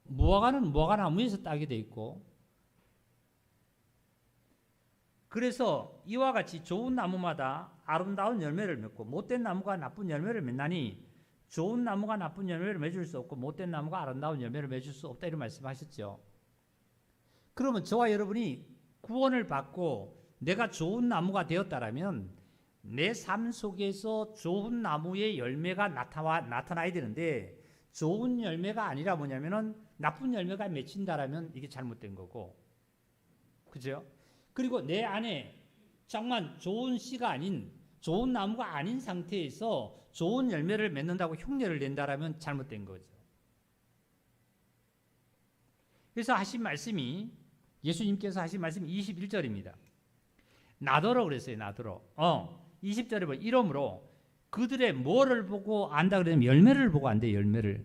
무화과는 무화과 나무에서 따게 돼 있고, 그래서 이와 같이 좋은 나무마다 아름다운 열매를 맺고 못된 나무가 나쁜 열매를 맺나니 좋은 나무가 나쁜 열매를 맺을 수 없고 못된 나무가 아름다운 열매를 맺을 수 없다 이런 말씀하셨죠. 그러면 저와 여러분이 구원을 받고 내가 좋은 나무가 되었다라면 내 삶 속에서 좋은 나무의 열매가 나타나야 되는데, 좋은 열매가 아니라 뭐냐면은 나쁜 열매가 맺힌다라면 이게 잘못된 거고, 그죠? 그리고 내 안에 정말 좋은 씨가 아닌, 좋은 나무가 아닌 상태에서 좋은 열매를 맺는다고 흉내를 낸다라면 잘못된 거죠. 그래서 하신 말씀이, 예수님께서 하신 말씀이 21절입니다. 나더러 그랬어요. 나더러. 20절에 보면 이러므로 그들의 뭐를 보고 안다 그러면 열매를 보고 안돼. 열매를.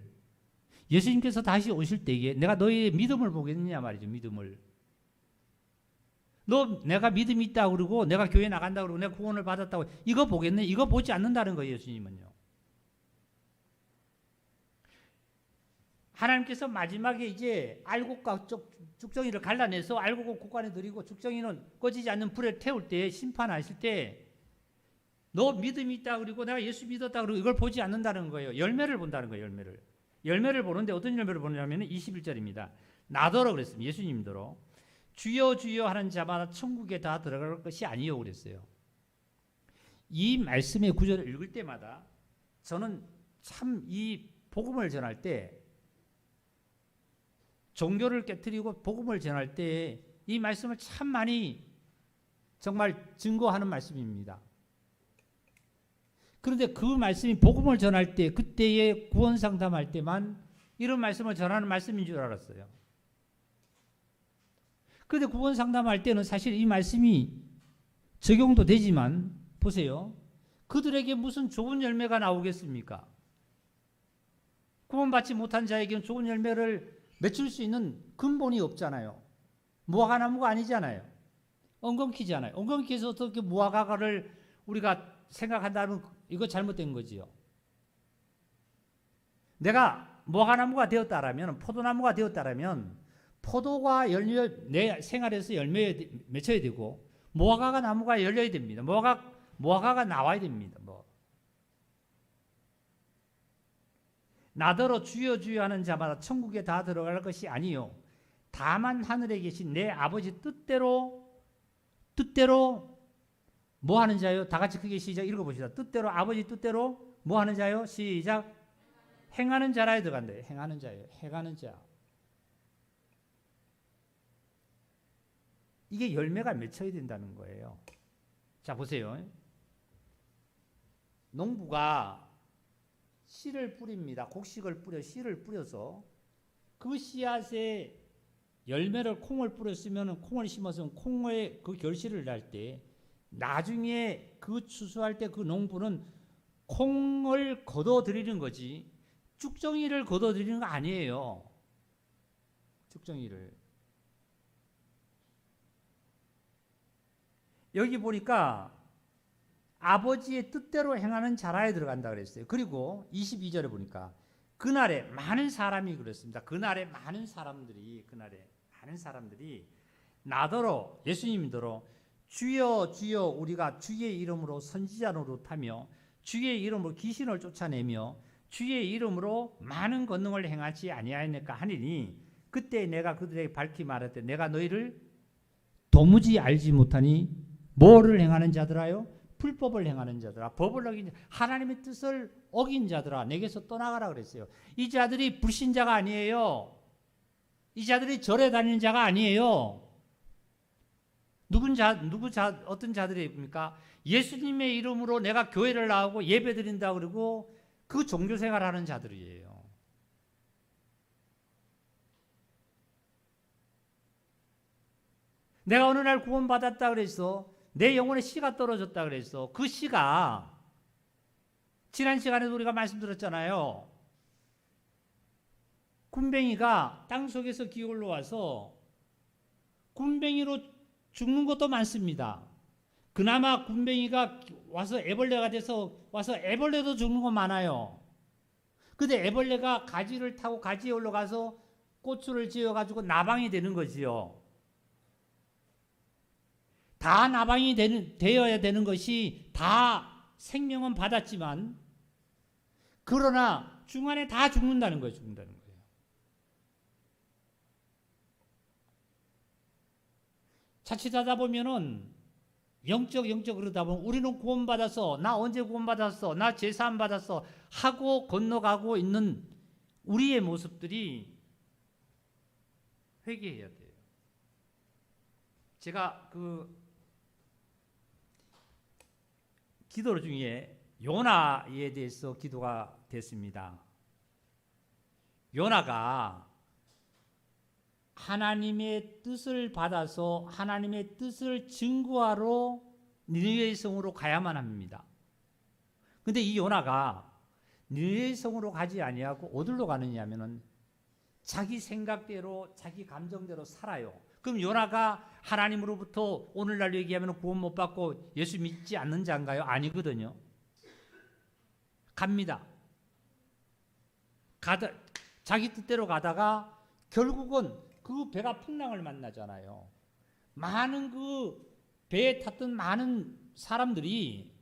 예수님께서 다시 오실 때에 내가 너희의 믿음을 보겠느냐 말이죠. 믿음을. 너 내가 믿음이 있다고 그러고 내가 교회 나간다고 그러고 내가 구원을 받았다고 이거 보겠네? 이거 보지 않는다는 거예요. 예수님은요. 하나님께서 마지막에 이제 알곡과 죽정이를 갈라내서 알곡을 곳간에 들이고 죽정이는 꺼지지 않는 불에 태울 때, 심판하실 때 너 믿음이 있다 그리고 내가 예수 믿었다 그리고 이걸 보지 않는다는 거예요. 열매를 본다는 거예요. 열매를 보는데 어떤 열매를 보냐면 21절입니다. 나더러 그랬습니다. 예수님더러 주여 주여 하는 자마다 천국에 다 들어갈 것이 아니요 그랬어요. 이 말씀의 구절을 읽을 때마다 저는 참 이 복음을 전할 때, 종교를 깨트리고 복음을 전할 때 이 말씀을 참 많이 정말 증거하는 말씀입니다. 그런데 그 말씀이 복음을 전할 때, 그때의 구원 상담할 때만 이런 말씀을 전하는 말씀인 줄 알았어요. 그런데 구원 상담할 때는 사실 이 말씀이 적용도 되지만, 보세요. 그들에게 무슨 좋은 열매가 나오겠습니까? 구원받지 못한 자에게는 좋은 열매를 맺을 수 있는 근본이 없잖아요. 무화과나무가 아니잖아요. 엉겅퀴잖아요. 엉겅퀴에서 어떻게 무화과를 우리가 생각한다면 이거 잘못된 거지요. 내가 무화과나무가 되었다라면, 포도나무가 되었다라면 포도가 내 생활에서 열매 맺혀야 되고 무화과가 나무가 열려야 됩니다. 무화과가 나와야 됩니다. 나더러 주여 주여 하는 자마다 천국에 다 들어갈 것이 아니요 다만 하늘에 계신 내 아버지 뜻대로 뭐 하는 자요? 다 같이 크게 시작 읽어봅시다. 뜻대로, 아버지 뜻대로 뭐 하는 자요? 시작. 행하는 자라에 들어간다. 행하는 자예요. 행하는 자. 이게 열매가 맺혀야 된다는 거예요. 자, 보세요. 농부가 씨를 뿌립니다. 곡식을 뿌려 씨를 뿌려서 그 씨앗에 열매를, 콩을 뿌렸으면, 콩을 심었으면 콩의 그 결실을 날 때, 나중에 그 추수할 때 그 농부는 콩을 거둬들이는 거지 쭉정이를 거둬들이는 거 아니에요. 쭉정이를. 여기 보니까 아버지의 뜻대로 행하는 자라에 들어간다 그랬어요. 그리고 22절에 보니까 그날에 많은 사람이 그랬습니다. 그날에 많은 사람들이 나더러, 예수님더러 주여 주여 우리가 주의 이름으로 선지자 노릇하며 주의 이름으로 귀신을 쫓아내며 주의 이름으로 많은 권능을 행하지 아니하였느까 하니니 그때 내가 그들에게 밝히 말했되 내가 너희를 도무지 알지 못하니 뭐를 행하는 자들아요? 불법을 행하는 자들아, 법을 어긴 하나님의 뜻을 어긴 자들아 내게서 떠나가라 그랬어요. 이 자들이 불신자가 아니에요. 이 자들이 절에 다니는 자가 아니에요. 어떤 자들입니까? 예수님의 이름으로 내가 교회를 나오고 예배 드린다 그러고 그 종교 생활하는 자들이에요. 내가 어느 날 구원받았다 그래서 내 영혼에 씨가 떨어졌다 그래서 그 씨가 지난 시간에도 우리가 말씀드렸잖아요. 군뱅이가 땅속에서 기어올라 와서 군뱅이로 죽는 것도 많습니다. 그나마 군뱅이가 와서 애벌레가 돼서 와서 애벌레도 죽는 거 많아요. 근데 애벌레가 가지를 타고 가지에 올라가서 꽃줄을 지어가지고 나방이 되는 거지요. 다 나방이 되어야 되는 것이 다 생명은 받았지만 그러나 중간에 다 죽는다는 거예요. 죽는다는 거예요. 자칫하다 보면은 영적 그러다 보면 우리는 구원받아서 나 언제 구원받았어? 나 제사함 받았어? 하고 건너가고 있는 우리의 모습들이 회개해야 돼요. 제가 기도 중에 요나에 대해서 기도가 됐습니다. 요나가 하나님의 뜻을 받아서 하나님의 뜻을 증거하러 니느웨 성으로 가야만 합니다. 근데 이 요나가 니느웨 성으로 가지 아니하고 어디로 가느냐면은 자기 생각대로 자기 감정대로 살아요. 그럼 요나가 하나님으로부터 오늘날 얘기하면 구원 못 받고 예수 믿지 않는 자인가요? 아니거든요. 갑니다. 자기 뜻대로 가다가 결국은 그 배가 풍랑을 만나잖아요. 많은 그 배에 탔던 많은 사람들이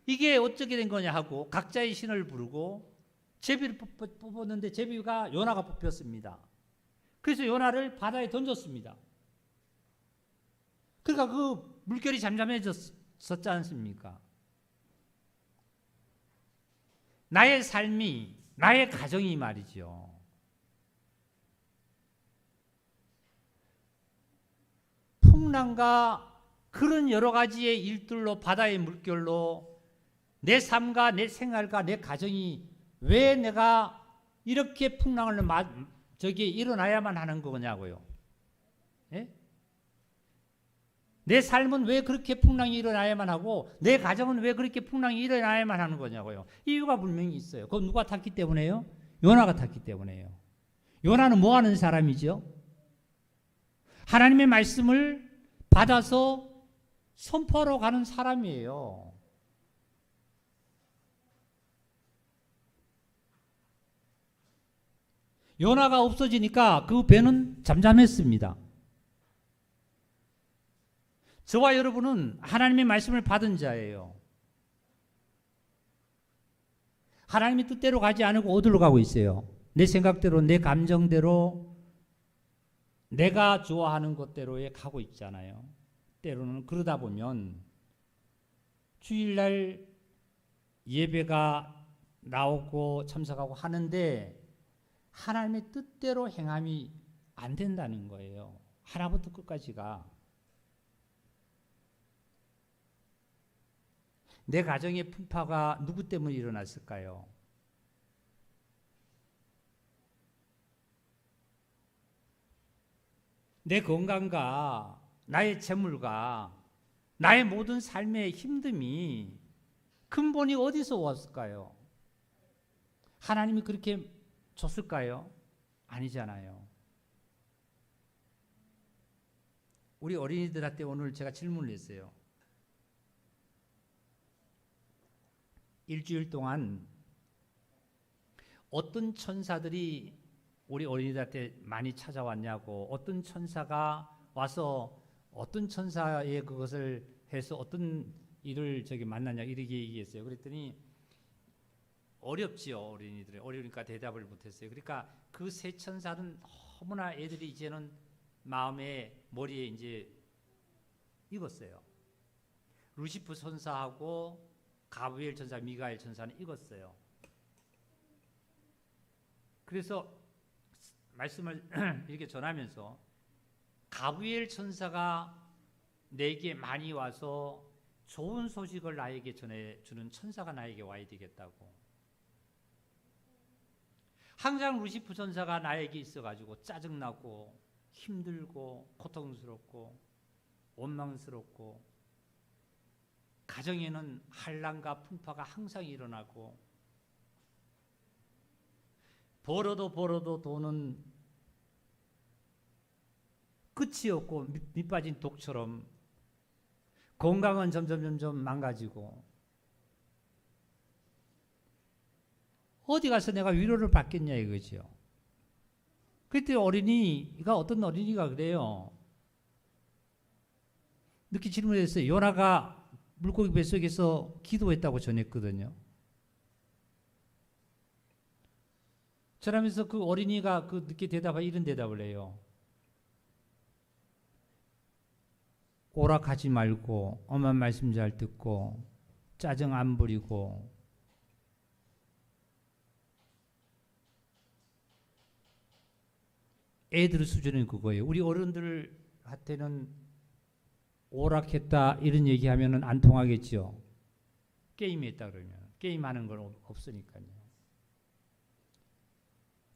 이게 어떻게 된 거냐 하고 각자의 신을 부르고 제비를 뽑았는데 제비가 요나가 뽑혔습니다. 그래서 요나를 바다에 던졌습니다. 그러니까 그 물결이 잠잠해졌지 않습니까? 나의 삶이, 나의 가정이 말이죠. 풍랑과 그런 여러 가지의 일들로 바다의 물결로 내 삶과 내 생활과 내 가정이 왜 내가 이렇게 풍랑을 저기 일어나야만 하는 거냐고요. 예? 내 삶은 왜 그렇게 풍랑이 일어나야만 하고 내 가정은 왜 그렇게 풍랑이 일어나야만 하는 거냐고요. 이유가 분명히 있어요. 그건 누가 탔기 때문에요? 요나가 탔기 때문에요. 요나는 뭐 하는 사람이죠? 하나님의 말씀을 받아서 선포하러 가는 사람이에요. 요나가 없어지니까 그 배는 잠잠했습니다. 저와 여러분은 하나님의 말씀을 받은 자예요. 하나님의 뜻대로 가지 않고 어디로 가고 있어요? 내 생각대로, 내 감정대로, 내가 좋아하는 것대로에 가고 있잖아요. 때로는 그러다 보면 주일날 예배가 나오고 참석하고 하는데 하나님의 뜻대로 행함이 안 된다는 거예요. 하나부터 끝까지가. 내 가정의 풍파가 누구 때문에 일어났을까요? 내 건강과 나의 재물과 나의 모든 삶의 힘듦이 근본이 어디서 왔을까요? 하나님이 그렇게 줬을까요? 아니잖아요. 우리 어린이들한테 오늘 제가 질문을 했어요. 일주일 동안 어떤 천사들이 우리 어린이들한테 많이 찾아왔냐고, 어떤 천사가 와서 어떤 천사의 그것을 해서 어떤 일을 만났냐 이렇게 얘기했어요. 그랬더니 어렵지요. 어린이들이 어려우니까 대답을 못했어요. 그러니까 그 세 천사는 너무나 애들이 이제는 마음에 머리에 이제 익었어요. 루시프 천사하고 가브리엘 천사, 미가엘 천사는 익었어요. 그래서 말씀을 이렇게 전하면서 가브리엘 천사가 내게 많이 와서 좋은 소식을 나에게 전해주는 천사가 나에게 와야 되겠다고. 항상 루시프 천사가 나에게 있어가지고 짜증나고 힘들고 고통스럽고 원망스럽고 가정에는 한란과 풍파가 항상 일어나고 벌어도 돈은 끝이 없고 밑빠진 독처럼 건강은 점점 망가지고 어디 가서 내가 위로를 받겠냐 이거죠. 그때 어린이가 어떤 어린이가 그래요. 늦게 질문했어요. 요나가 물고기 뱃속에서 기도했다고 전했거든요. 저라면서 그 어린이가 그 늦게 이런 대답을 해요. 오락하지 말고 엄마 말씀 잘 듣고 짜증 안 부리고 애들 수준은 그거예요. 우리 어른들한테는 오락했다 이런 얘기하면은 안 통하겠죠. 게임했다 그러면 게임하는 건 없으니까요.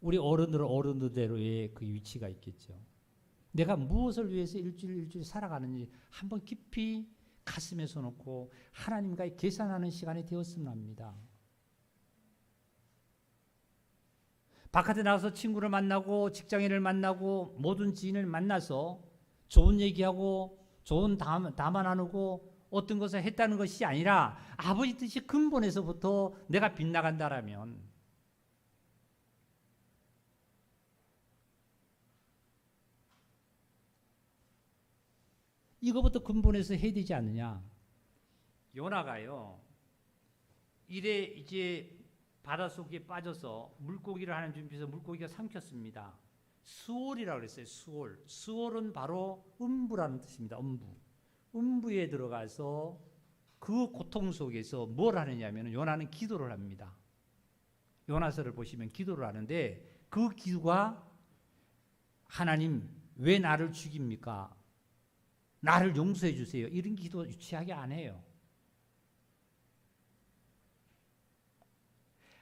우리 어른들은 어른들대로의 그 위치가 있겠죠. 내가 무엇을 위해서 일주일 살아가는지 한번 깊이 가슴에 손놓고 하나님과의 계산하는 시간이 되었으면 합니다. 바깥에 나가서 친구를 만나고 직장인을 만나고 모든 지인을 만나서 좋은 얘기하고 좋은 담화 나누고 어떤 것을 했다는 것이 아니라 아버지 뜻이 근본에서부터 내가 빗나간다라면 이거부터 근본에서 해야 되지 않느냐. 요나가요. 이래 이제 바닷속에 빠져서 물고기를 하는 준비해서 물고기가 삼켰습니다. 수올이라고 그랬어요. 수올. 수올은 바로 음부라는 뜻입니다. 음부. 음부에 들어가서 그 고통 속에서 뭘 하느냐면 요나는 기도를 합니다. 요나서를 보시면 기도를 하는데 그 기도가 하나님 왜 나를 죽입니까? 나를 용서해 주세요. 이런 기도 유치하게 안 해요.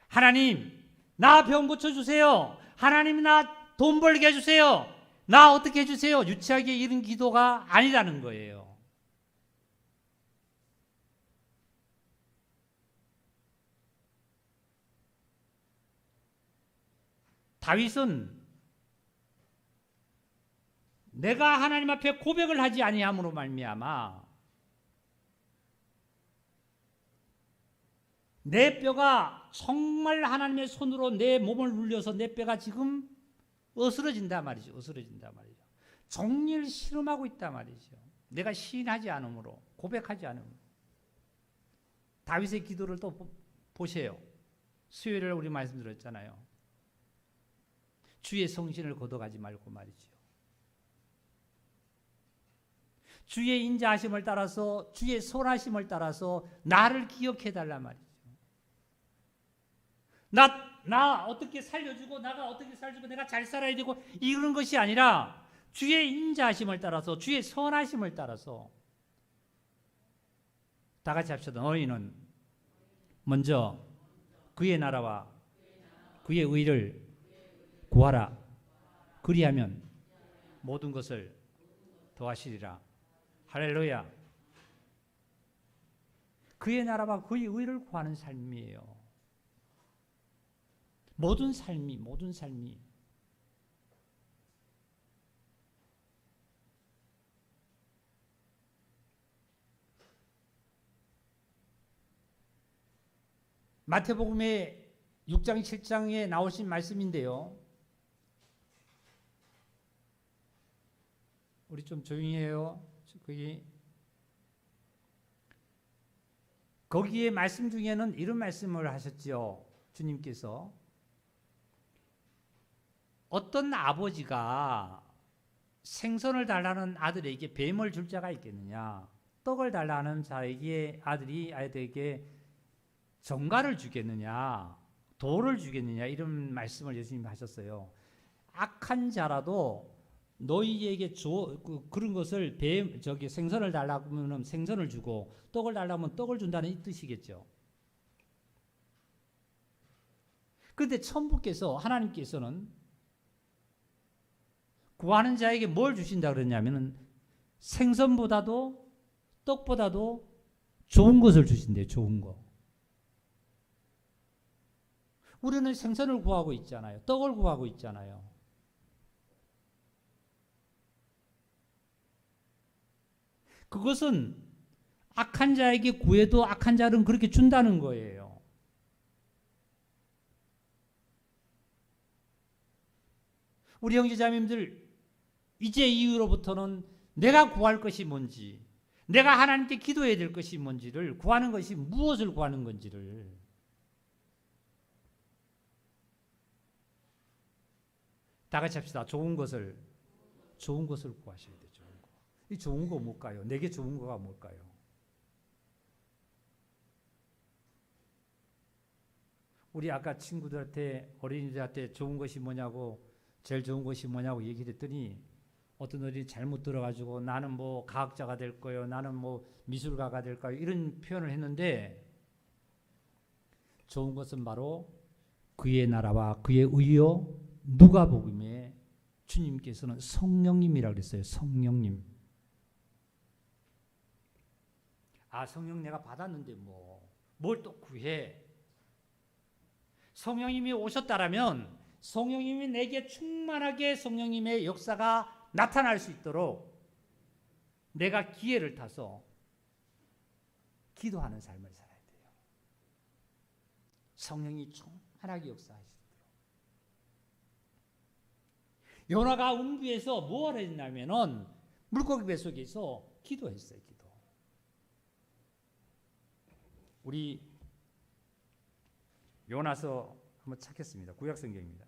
하나님 나 병 고쳐주세요. 하나님 나 돈 벌게 해주세요. 나 어떻게 해주세요. 유치하게 이런 기도가 아니라는 거예요. 다윗은 내가 하나님 앞에 고백을 하지 아니함으로 말미암아 내 뼈가 정말 하나님의 손으로 내 몸을 눌려서 내 뼈가 지금 어스러진다 말이죠. 어스러진다 말이죠. 정리를 실험하고 있다 말이죠. 내가 시인하지 않으므로 고백하지 않으므로. 다윗의 기도를 또 보세요. 수요일에 우리 말씀 들었잖아요. 주의 성신을 걷어가지 말고 말이죠. 주의 인자하심을 따라서 주의 선하심을 따라서 나를 기억해달란 말이죠. 나 어떻게 살려주고 나가 어떻게 살주고 내가 잘 살아야 되고 이런 것이 아니라 주의 인자하심을 따라서 주의 선하심을 따라서 다 같이 합시다. 너희는 먼저 그의 나라와 그의 의를 구하라. 그리하면 모든 것을 더하시리라. 할렐루야. 그의 나라와 그의 의를 구하는 삶이에요. 모든 삶이 마태복음의 6장 7장에 나오신 말씀인데요. 우리 좀 조용히 해요. 거기에 말씀 중에는 이런 말씀을 하셨죠. 주님께서 어떤 아버지가 생선을 달라는 아들에게 뱀을 줄 자가 있겠느냐? 떡을 달라는 자에게 아들에게 정갈을 주겠느냐? 돌을 주겠느냐? 이런 말씀을 예수님이 하셨어요. 악한 자라도 너희에게 그런 것을 생선을 달라고 하면 생선을 주고 떡을 달라면 떡을 준다는 이 뜻이겠죠. 그런데 천부께서 하나님께서는 구하는 자에게 뭘 주신다 그러냐면은 생선보다도 떡보다도 좋은 것을 주신대요. 좋은 거. 우리는 생선을 구하고 있잖아요. 떡을 구하고 있잖아요. 그것은 악한 자에게 구해도 악한 자는 그렇게 준다는 거예요. 우리 형제자매님들 이제 이후로부터는 내가 구할 것이 뭔지, 내가 하나님께 기도해야 될 것이 뭔지를 구하는 것이 무엇을 구하는 건지를 다 같이 합시다. 좋은 것을 구하셔야 돼요. 좋은 거. 이 좋은 거 뭘까요? 내게 좋은 거가 뭘까요? 우리 아까 친구들한테 어린이들한테 좋은 것이 뭐냐고 제일 좋은 것이 뭐냐고 얘기했더니 어떤 어린이 잘못 들어가지고 나는 뭐 과학자가 될 거예요. 나는 뭐 미술가가 될 거예요. 이런 표현을 했는데 좋은 것은 바로 그의 나라와 그의 의요 누가복음에 주님께서는 성령님이라고 그랬어요. 성령님. 아, 성령 내가 받았는데 뭘 또 구해. 성령님이 오셨다라면 성령님이 내게 충만하게 성령님의 역사가 나타날 수 있도록 내가 기회를 타서 기도하는 삶을 살아야 돼요. 성령이 충만하게 역사하시도록. 요나가 음부에서 뭘 했냐면은 물고기 뱃속에서 기도했어요. 기도. 우리 요나서 한번 찾겠습니다. 구약 성경입니다.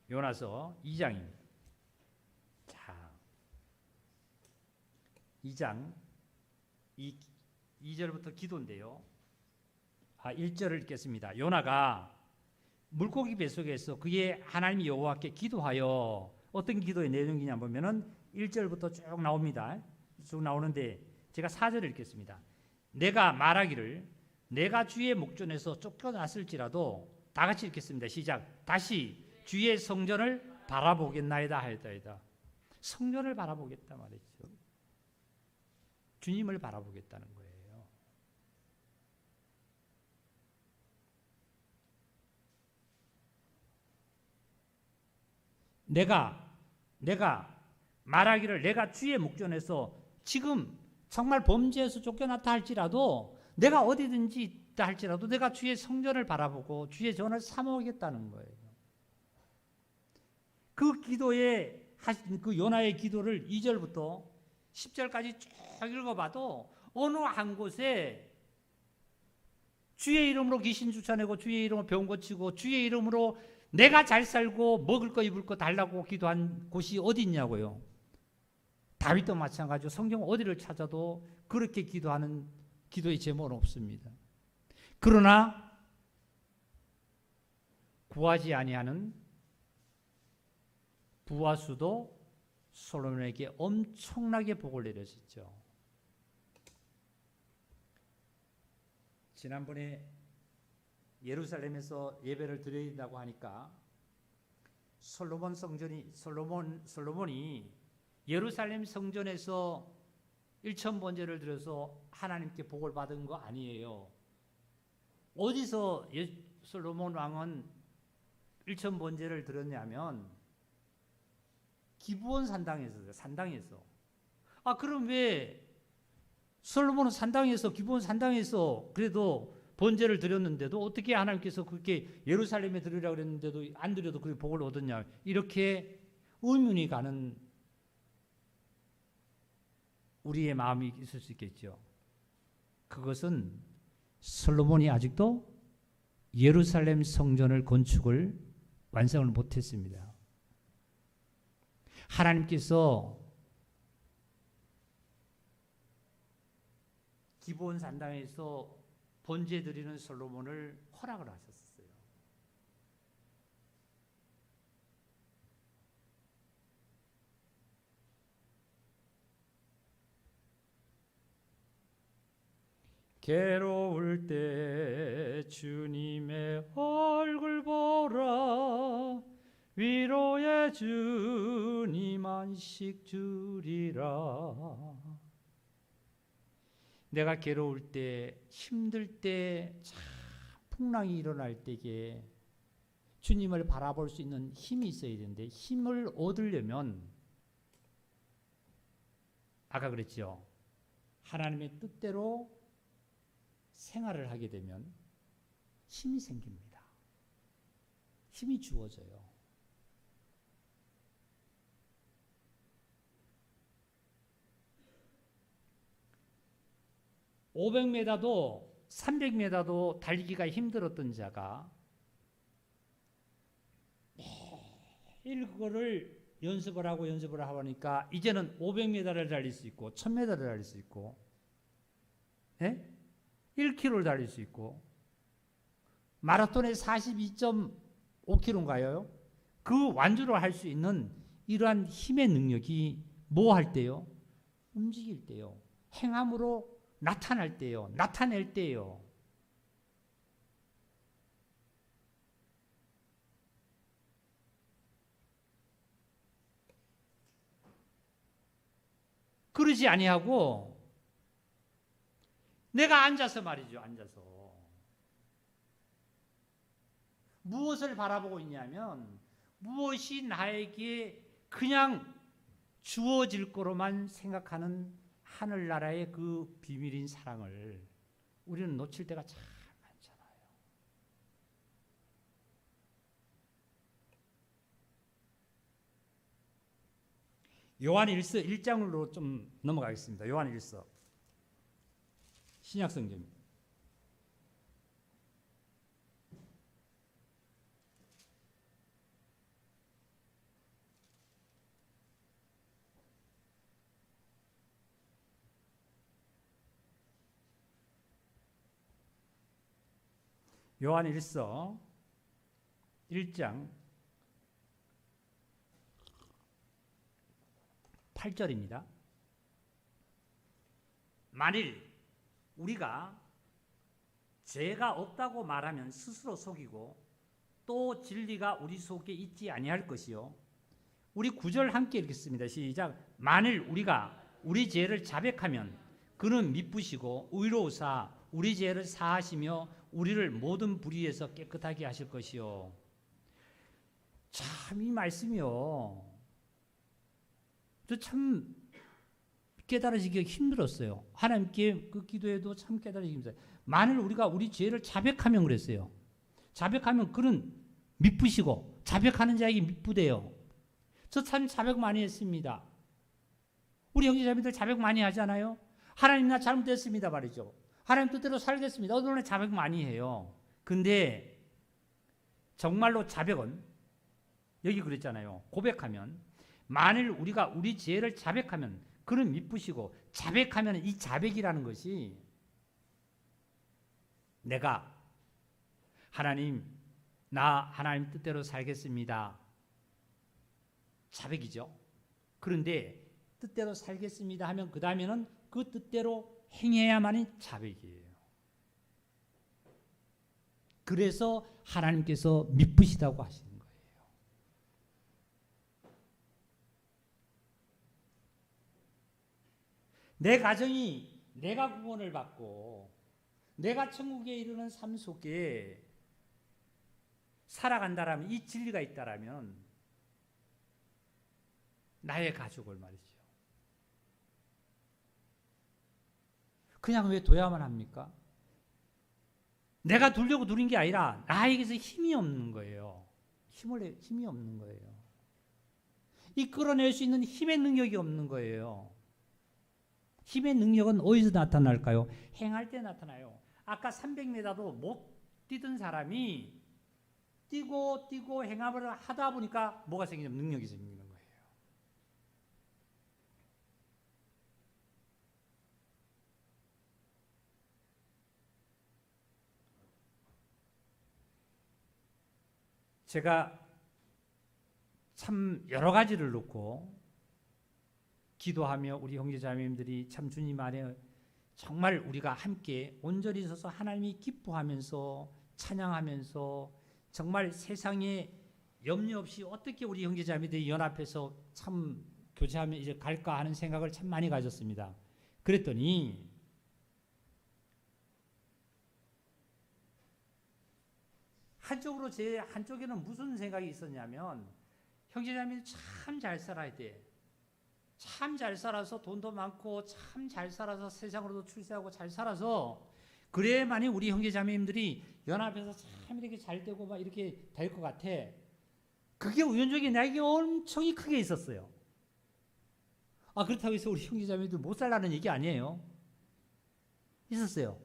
요나서 2장입니다. 자, 2장 2절부터 기도인데요. 1절을 읽겠습니다. 요나가 물고기 뱃속에서 그의 하나님 여호와께 기도하여 어떤 기도의 내용이냐 보면은 1절부터 쭉 나옵니다. 쭉 나오는데 제가 4절을 읽겠습니다. 내가 말하기를 내가 주의 목전에서 쫓겨났을지라도 다 같이 읽겠습니다. 시작. 다시 주의 성전을 바라보겠나이다 하였다이다. 성전을 바라보겠다 말이죠. 주님을 바라보겠다는 거예요. 내가 말하기를 내가 주의 목전에서 지금 정말 범죄에서 쫓겨났다 할지라도 내가 어디든지 있다 할지라도 내가 주의 성전을 바라보고 주의 전을 삼아오겠다는 거예요. 그 기도에 그 요나의 기도를 2절부터 10절까지 쭉 읽어봐도 어느 한 곳에 주의 이름으로 귀신 쫓아내고 주의 이름으로 병 고치고 주의 이름으로 내가 잘 살고 먹을 거 입을 거 달라고 기도한 곳이 어디 있냐고요. 다윗도 마찬가지로 성경 어디를 찾아도 그렇게 기도하는 기도의 제목은 없습니다. 그러나 구하지 아니하는 부하수도 솔로몬에게 엄청나게 복을 내렸었죠. 지난번에 예루살렘에서 예배를 드려야 된다고 하니까 솔로몬이 예루살렘 성전에서 1,000번제를 드려서 하나님께 복을 받은 거 아니에요. 어디서 솔로몬 왕은 1,000번제를 드렸냐면 기브온 산당에서. 그럼 왜 솔로몬은 기브온 산당에서 그래도 번제를 드렸는데도 어떻게 하나님께서 그렇게 예루살렘에 드리라고 그랬는데도 안 드려도 그 복을 얻었냐. 이렇게 의문이 가는 우리의 마음이 있을 수 있겠죠. 그것은 솔로몬이 아직도 예루살렘 성전을 건축을 완성을 못했습니다. 하나님께서 기브온 산당에서 번제 드리는 솔로몬을 허락을 하셨어요. 괴로울 때 주님의 얼굴 보라 위로의 주님 안식 주리라. 내가 괴로울 때, 힘들 때, 풍랑이 일어날 때에 주님을 바라볼 수 있는 힘이 있어야 되는데 힘을 얻으려면 아까 그랬죠. 하나님의 뜻대로 생활을 하게 되면 힘이 생깁니다. 힘이 주어져요. 500m도 300m도 달리기가 힘들었던 자가 매일 그거를 연습을 하고 하니까 이제는 500m를 달릴 수 있고 1000m를 달릴 수 있고 1km를 달릴 수 있고 마라톤에 42.5km인가요? 그 완주를 할 수 있는 이러한 힘의 능력이 뭐 할 때요? 움직일 때요. 행함으로 나타날 때요. 나타낼 때요. 그러지 아니하고 내가 앉아서 말이죠. 앉아서 무엇을 바라보고 있냐면 무엇이 나에게 그냥 주어질 거로만 생각하는 하늘나라의 그 비밀인 사랑을 우리는 놓칠 때가 참 많잖아요. 요한 1장으로 좀 넘어가겠습니다. 요한 1서 신약성경 요한 1서 1장 8절입니다. 만일 우리가 죄가 없다고 말하면 스스로 속이고 또 진리가 우리 속에 있지 아니할 것이요. 우리 9절 함께 읽겠습니다. 시작. 만일 우리가 우리 죄를 자백하면 그는 미쁘시고 의로우사 우리 죄를 사하시며 우리를 모든 불의에서 깨끗하게 하실 것이요. 참 이 말씀이요. 저 참 깨달아지기가 힘들었어요. 하나님께 그 기도에도 참 깨달아지기 힘들어요. 만일 우리가 우리 죄를 자백하면 그랬어요. 자백하면 그는 미쁘시고 자백하는 자에게 미쁘대요. 저 참 자백 많이 했습니다. 우리 형제자매들 자백 많이 하잖아요. 하나님 나 잘못했습니다 말이죠. 하나님 뜻대로 살겠습니다. 오늘 자백 많이 해요. 근데 정말로 자백은 여기 그랬잖아요. 고백하면 만일 우리가 우리 죄를 자백하면 그는 미쁘시고 자백하면 이 자백이라는 것이 내가 하나님 나 하나님 뜻대로 살겠습니다. 자백이죠. 그런데 뜻대로 살겠습니다 하면 그 다음에는 그 뜻대로 행해야만이 자백이에요. 그래서 하나님께서 미쁘시다고 하시는 거예요. 내 가정이 내가 구원을 받고 내가 천국에 이르는 삶 속에 살아간다라면 이 진리가 있다라면 나의 가족을 말이죠. 그냥 왜 둬야만 합니까? 내가 두려고 두린 게 아니라 나에게서 힘이 없는 거예요. 힘이 없는 거예요. 이 끌어낼 수 있는 힘의 능력이 없는 거예요. 힘의 능력은 어디서 나타날까요? 행할 때 나타나요. 아까 300m도 못 뛰던 사람이 뛰고 행함을 하다 보니까 뭐가 생기냐면 능력이 생기는 거예요. 제가 참 여러 가지를 놓고 기도하며 우리 형제자매님들이 참 주님 안에 정말 우리가 함께 온전히 서서 하나님이 기뻐하면서 찬양하면서 정말 세상에 염려 없이 어떻게 우리 형제자매들이 연합해서 참 교제하며 이제 갈까 하는 생각을 참 많이 가졌습니다. 그랬더니 한쪽으로 제 한쪽에는 무슨 생각이 있었냐면 형제자매들 참 잘 살아야 돼. 참 잘 살아서 돈도 많고 참 잘 살아서 세상으로도 출세하고 잘 살아서 그래야만이 우리 형제자매님들이 연합해서 참 이렇게 잘 되고 막 이렇게 될 것 같아. 그게 우연적이 나에게 엄청 크게 있었어요. 그렇다고 해서 우리 형제자매들 못 살라는 얘기 아니에요. 있었어요.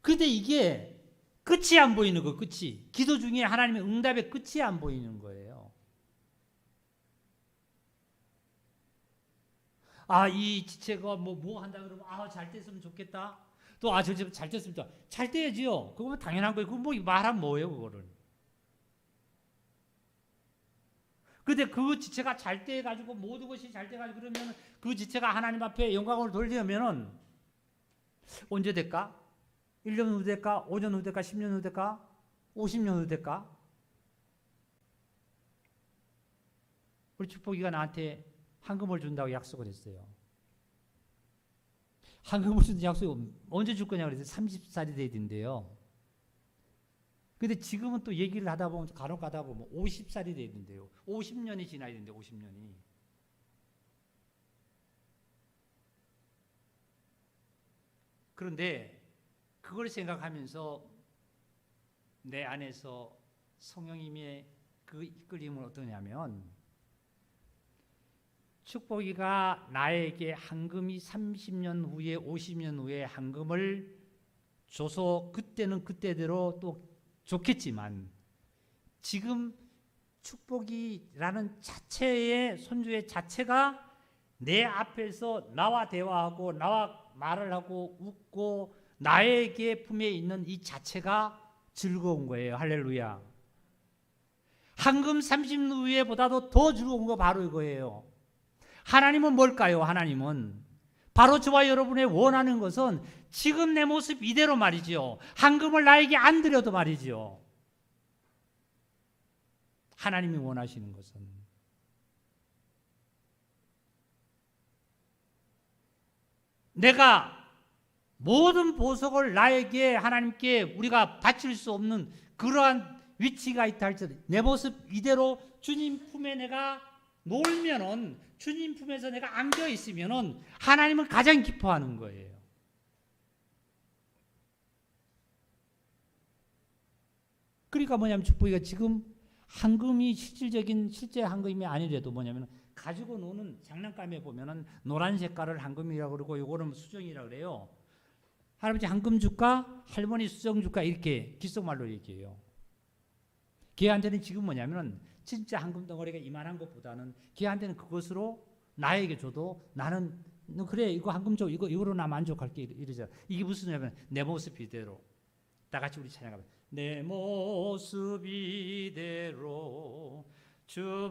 근데 이게 끝이 안 보이는 거, 끝이. 기도 중에 하나님의 응답의 끝이 안 보이는 거예요. 이 지체가 뭐 한다 그러면 잘 됐으면 좋겠다. 또 저 집 잘 됐으면 좋겠다. 잘 돼야지요. 그거 당연한 거예요. 그거 뭐 말하면 뭐예요, 그거를. 근데 그 지체가 잘 돼 가지고 모든 것이 잘 돼 가지고 그러면 그 지체가 하나님 앞에 영광을 돌리려면은 언제 될까? 1년 후 될까? 5년 후 될까? 10년 후 될까? 50년 후 될까? 우리 축복이가 나한테 황금을 준다고 약속을 했어요. 황금을 준다고 약속이 언제 줄 거냐고 그랬어요. 30살이 돼야 된대요. 근데 지금은 또 얘기를 하다 보면 간혹 가다 보면 50살이 돼야 된대요. 50년이 지나야 된대요. 50년이. 그런데 그걸 생각하면서 내 안에서 성령님의 그 이끌림은 어떠냐면 축복이가 나에게 황금이 30년 후에 50년 후에 황금을 줘서 그때는 그때대로 또 좋겠지만 지금 축복이라는 자체의 손주의 자체가 내 앞에서 나와 대화하고 나와 말을 하고 웃고 나에게 품에 있는 이 자체가 즐거운 거예요. 할렐루야. 황금 30년 후에보다도 더 즐거운 거 바로 이거예요. 하나님은 뭘까요? 하나님은 바로 저와 여러분의 원하는 것은 지금 내 모습 이대로 말이지요. 황금을 나에게 안 드려도 말이지요. 하나님이 원하시는 것은 내가 모든 보석을 나에게 하나님께 우리가 바칠 수 없는 그러한 위치가 있다 할지라도 내 모습 이대로 주님 품에 내가 놀면은 주님 품에서 내가 안겨 있으면은 하나님은 가장 기뻐하는 거예요. 그러니까 뭐냐면 축복이가 지금 황금이 실질적인 실제 황금이 아니래도 뭐냐면 가지고 노는 장난감에 보면은 노란 색깔을 황금이라고 그러고 요거는 수정이라고 그래요. 할아버지 황금 줄까? 할머니 수정 줄까? 이렇게 귓속말로 얘기해요. 걔한테는 지금 뭐냐면 진짜 황금 덩어리가 이만한 것보다는 걔한테는 그것으로 나에게 줘도 나는 그래 이거 황금 줘 이거로 나 만족할게 이러죠. 이게 무슨 소리냐면 내 모습 이대로 다 같이 우리 찬양하면 내 모습 이대로 주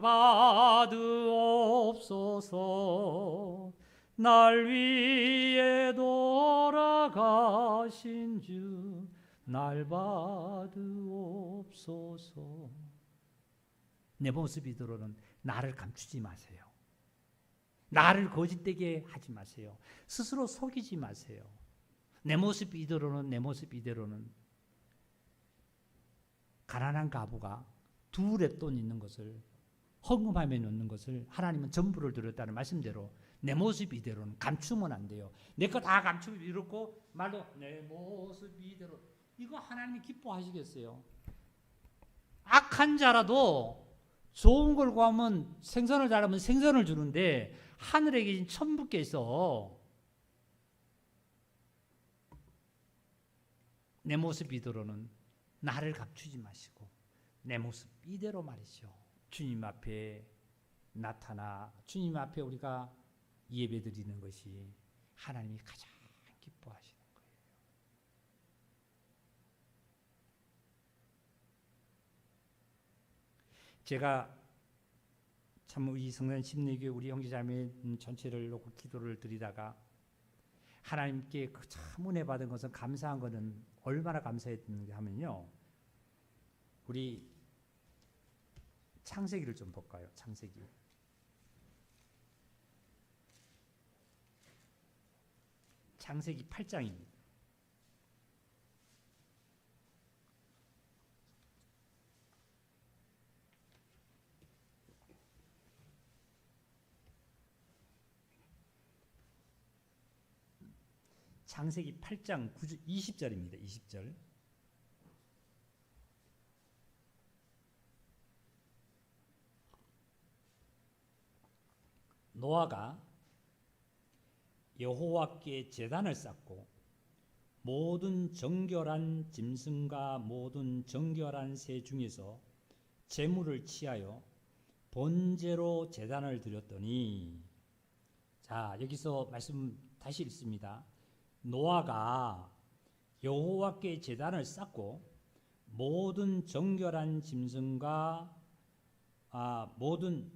받으옵소서 날 위해 돌아가신 주 날 받으옵소서. 내 모습 이대로는 나를 감추지 마세요. 나를 거짓되게 하지 마세요. 스스로 속이지 마세요. 내 모습 이대로는 가난한 가부가 두 랩돈 있는 것을 헌금함에 넣는 것을 하나님은 전부를 드렸다는 말씀대로 내 모습 이대로는 감추면 안 돼요. 내 거 다 감추고 이렇고 말도 내 모습 이대로 이거 하나님이 기뻐하시겠어요? 악한 자라도 좋은 걸 구하면 생선을 잘하면 생선을 주는데 하늘에 계신 천부께서 내 모습 이대로는 나를 감추지 마시고 내 모습 이대로 말이죠. 주님 앞에 나타나 주님 앞에 우리가 예배드리는 것이 하나님이 가장 기뻐하시는 거예요. 제가 참 이 성전 심리교회 우리 형제자매 전체를 놓고 기도를 드리다가 하나님께 참 은혜 받은 것은 감사한 것은 얼마나 감사했는가 하면요. 우리 창세기를 좀 볼까요? 창세기. 창세기 8장입니다. 창세기 8장 20절입니다. 20절. 노아가 여호와께 제단을 쌓고 모든 정결한 짐승과 모든 정결한 새 중에서 제물을 취하여 번제로 제단을 드렸더니, 자, 여기서 말씀 다시 읽습니다. 노아가 여호와께 제단을 쌓고 모든 정결한 짐승과 모든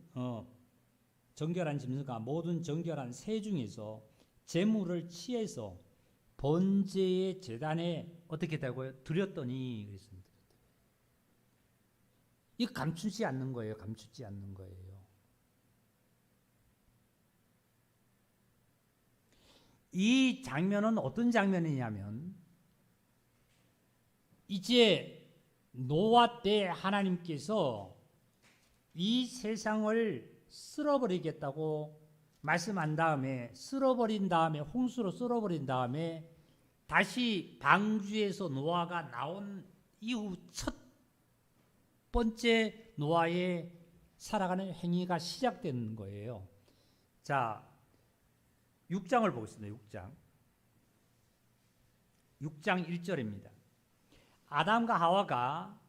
정결한 새 중에서 제물을 취해서 번제의 제단에 어떻게 되고요? 드렸더니 그랬습니다. 이거 감추지 않는 거예요. 감추지 않는 거예요. 이 장면은 어떤 장면이냐면, 이제 노아 때 하나님께서 이 세상을 쓸어버리겠다고 말씀한 다음에, 쓸어버린 다음에, 홍수로 쓸어버린 다음에 다시 방주에서 노아가 나온 이후 첫 번째 노아의 살아가는 행위가 시작되는 거예요. 자, 6장을 보겠습니다. 6장 1절입니다. 아담과 하와가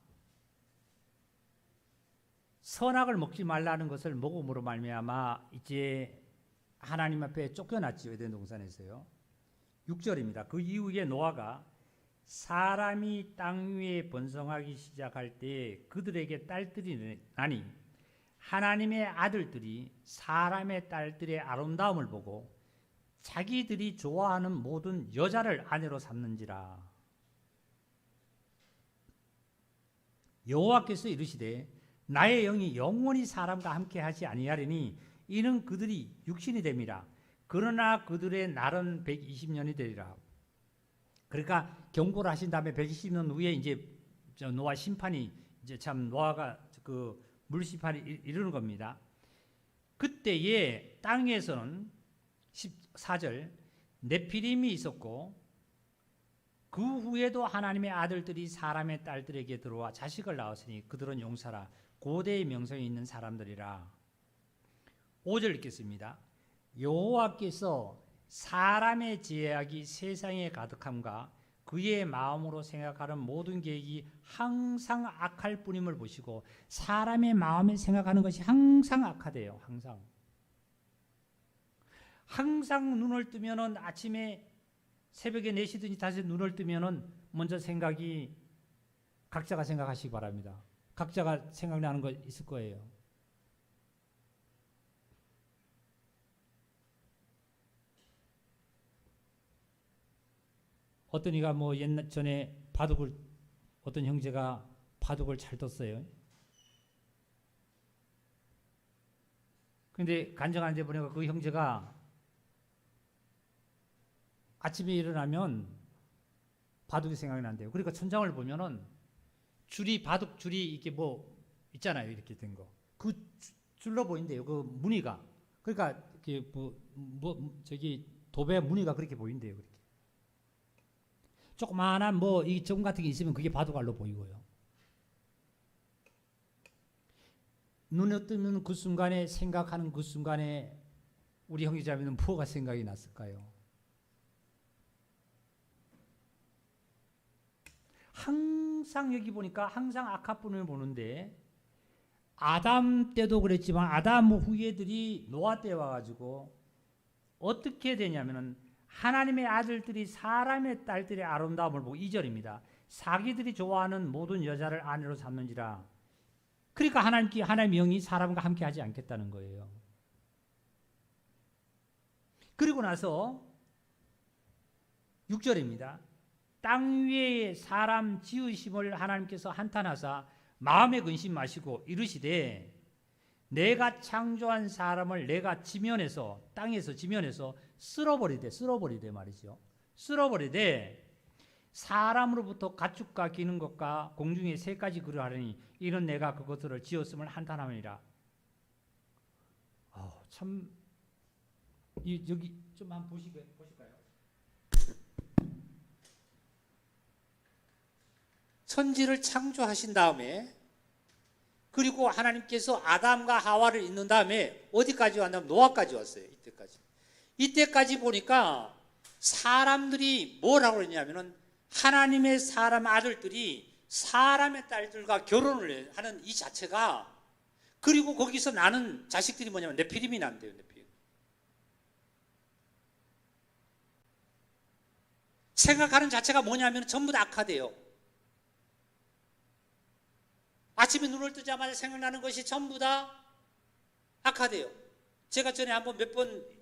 선악을 먹지 말라는 것을 먹음으로 말미암아 이제 하나님 앞에 쫓겨났지요. 에덴 동산에서요. 6절입니다. 그 이후에 노아가 사람이 땅 위에 번성하기 시작할 때 그들에게 딸들이 나니 하나님의 아들들이 사람의 딸들의 아름다움을 보고 자기들이 좋아하는 모든 여자를 아내로 삼는지라. 여호와께서 이르시되 나의 영이 영원히 사람과 함께 하지 아니하리니 이는 그들이 육신이 됨이라. 그러나 그들의 날은 120년이 되리라. 그러니까 경고를 하신 다음에 120년 후에 이제 노아 심판이 이제 참 노아가 그 물심판이 이르는 겁니다. 그때에 땅에서는 14절 네피림이 있었고 그 후에도 하나님의 아들들이 사람의 딸들에게 들어와 자식을 낳았으니 그들은 용사라 고대의 명성이 있는 사람들이라. 5절 읽겠습니다. 여호와께서 사람의 제약이 세상에 가득함과 그의 마음으로 생각하는 모든 계획이 항상 악할 뿐임을 보시고, 사람의 마음에 생각하는 것이 항상 악하대요. 항상 눈을 뜨면은 아침에 새벽에 4시든지 5시에 눈을 뜨면은 먼저 생각이 각자가 생각하시기 바랍니다. 각자가 생각나는 거 있을 거예요. 어떤 이가 뭐 옛날 전에 어떤 형제가 바둑을 잘 뒀어요. 근데 간증하는 데 보니까 그 형제가 아침에 일어나면 바둑이 생각이 난대요. 그러니까 천장을 보면은 바둑 줄이 이렇게 뭐 있잖아요. 이렇게 된 거. 그 줄로 보인대요. 그 무늬가. 그러니까 이렇게 저기 도배 무늬가 그렇게 보인대요. 그렇게. 조그마한 이 점 같은 게 있으면 그게 바둑알로 보이고요. 눈에 뜨는 그 순간에, 생각하는 그 순간에 우리 형제자매는 뭐가 생각이 났을까요? 항상 여기 보니까 항상 악합분을 보는데, 아담 때도 그랬지만 아담 후예들이 노아 때 와가지고 어떻게 되냐면은 하나님의 아들들이 사람의 딸들의 아름다움을 보고, 2절입니다. 자기들이 좋아하는 모든 여자를 아내로 삼는지라. 그러니까 하나님의 영이 사람과 함께 하지 않겠다는 거예요. 그리고 나서 6절입니다. 땅 위에 사람 지으심을 하나님께서 한탄하사 마음에 근심 마시고 이르시되 내가 창조한 사람을 내가 땅에서 지면에서 쓸어버리되 말이죠. 쓸어버리되 사람으로부터 가축과 기는 것과 공중의 새까지 그러하려니 이는 내가 그것들을 지었음을 한탄함이니라. 참 여기 좀 한번 보실까요? 천지를 창조하신 다음에 그리고 하나님께서 아담과 하와를 잇는 다음에 어디까지 왔냐면 노아까지 왔어요. 이때까지 보니까 사람들이 뭐라고 그랬냐면은 하나님의 사람 아들들이 사람의 딸들과 결혼을 하는 이 자체가, 그리고 거기서 나는 자식들이 뭐냐면 네피림이 난대요. 네피림. 생각하는 자체가 뭐냐면 전부 다 악하대요. 아침에 눈을 뜨자마자 생각나는 것이 전부 다 악하대요. 제가 전에 한번 몇 번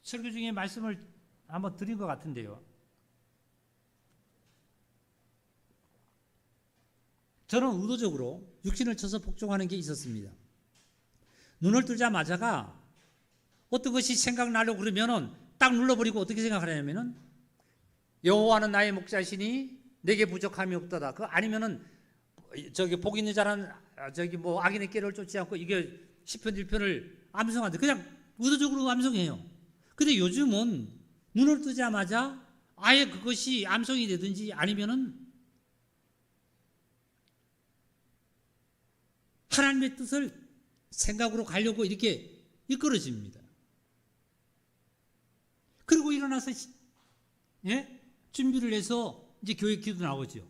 설교 중에 말씀을 한번 드린 것 같은데요. 저는 의도적으로 육신을 쳐서 복종하는 게 있었습니다. 눈을 뜨자마자가 어떤 것이 생각나려고 그러면은 딱 눌러버리고 어떻게 생각하냐면은 여호와는 나의 목자시니 내게 부족함이 없도다. 그 아니면은 저기 복 있는 자는 저기 뭐 악인의 깨를 쫓지 않고, 이게 시편 1편을 암송하는데 그냥 의도적으로 암송해요. 근데 요즘은 눈을 뜨자마자 아예 그것이 암송이 되든지 아니면은 하나님의 뜻을 생각으로 가려고 이렇게 이끌어집니다. 그리고 일어나서 준비를 해서 이제 교회 기도 나오죠.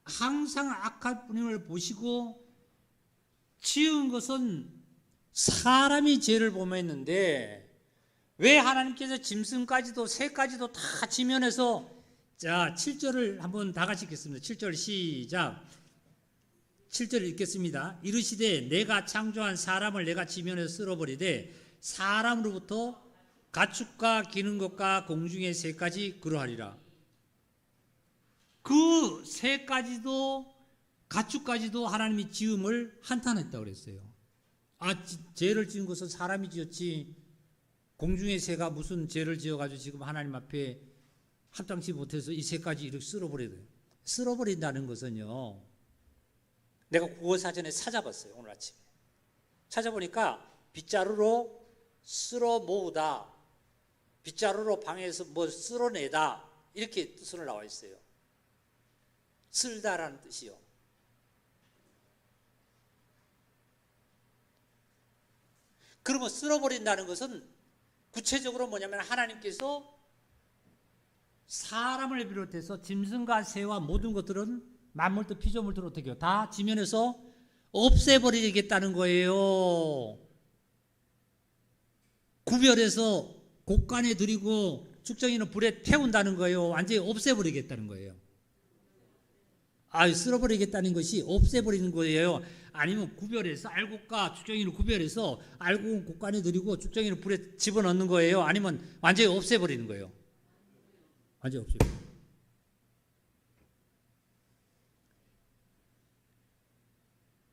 항상 악할 뿐임을 보시고 지은 것은 사람이 죄를 범했는데 왜 하나님께서 짐승까지도 새까지도 다 지면해서, 자 7절을 한번 다 같이 읽겠습니다. 7절 시작. 7절을 읽겠습니다. 이르시되 내가 창조한 사람을 내가 지면에서 쓸어버리되 사람으로부터 가축과 기는 것과 공중의 새까지 그러하리라. 그 새까지도 가축까지도 하나님이 지음을 한탄했다고 그랬어요. 죄를 지은 것은 사람이 지었지 공중의 새가 무슨 죄를 지어가지고 지금 하나님 앞에 합당치 못해서 이 새까지 이렇게 쓸어버려야 돼요. 쓸어버린다는 것은요, 내가 국어사전에 찾아봤어요. 오늘 아침에 찾아보니까 빗자루로 쓸어 모으다, 빗자루로 방에서 뭐 쓸어내다, 이렇게 뜻으로 나와 있어요. 쓸다라는 뜻이요. 그러면 쓸어버린다는 것은 구체적으로 뭐냐면 하나님께서 사람을 비롯해서 짐승과 새와 모든 것들은 만물도 피조물도 어떻게 해요? 다 지면에서 없애버리겠다는 거예요. 구별해서 곡간에 들이고 죽정이는 불에 태운다는 거예요. 완전히 없애버리겠다는 거예요. 쓸어버리겠다는 것이 없애버리는 거예요. 아니면 구별해서 알곡과 죽정이를 구별해서 알곡은 곡간에 들이고 죽정이를 불에 집어넣는 거예요. 아니면 완전히 없애버리는 거예요. 완전히 없애버리는 거예요.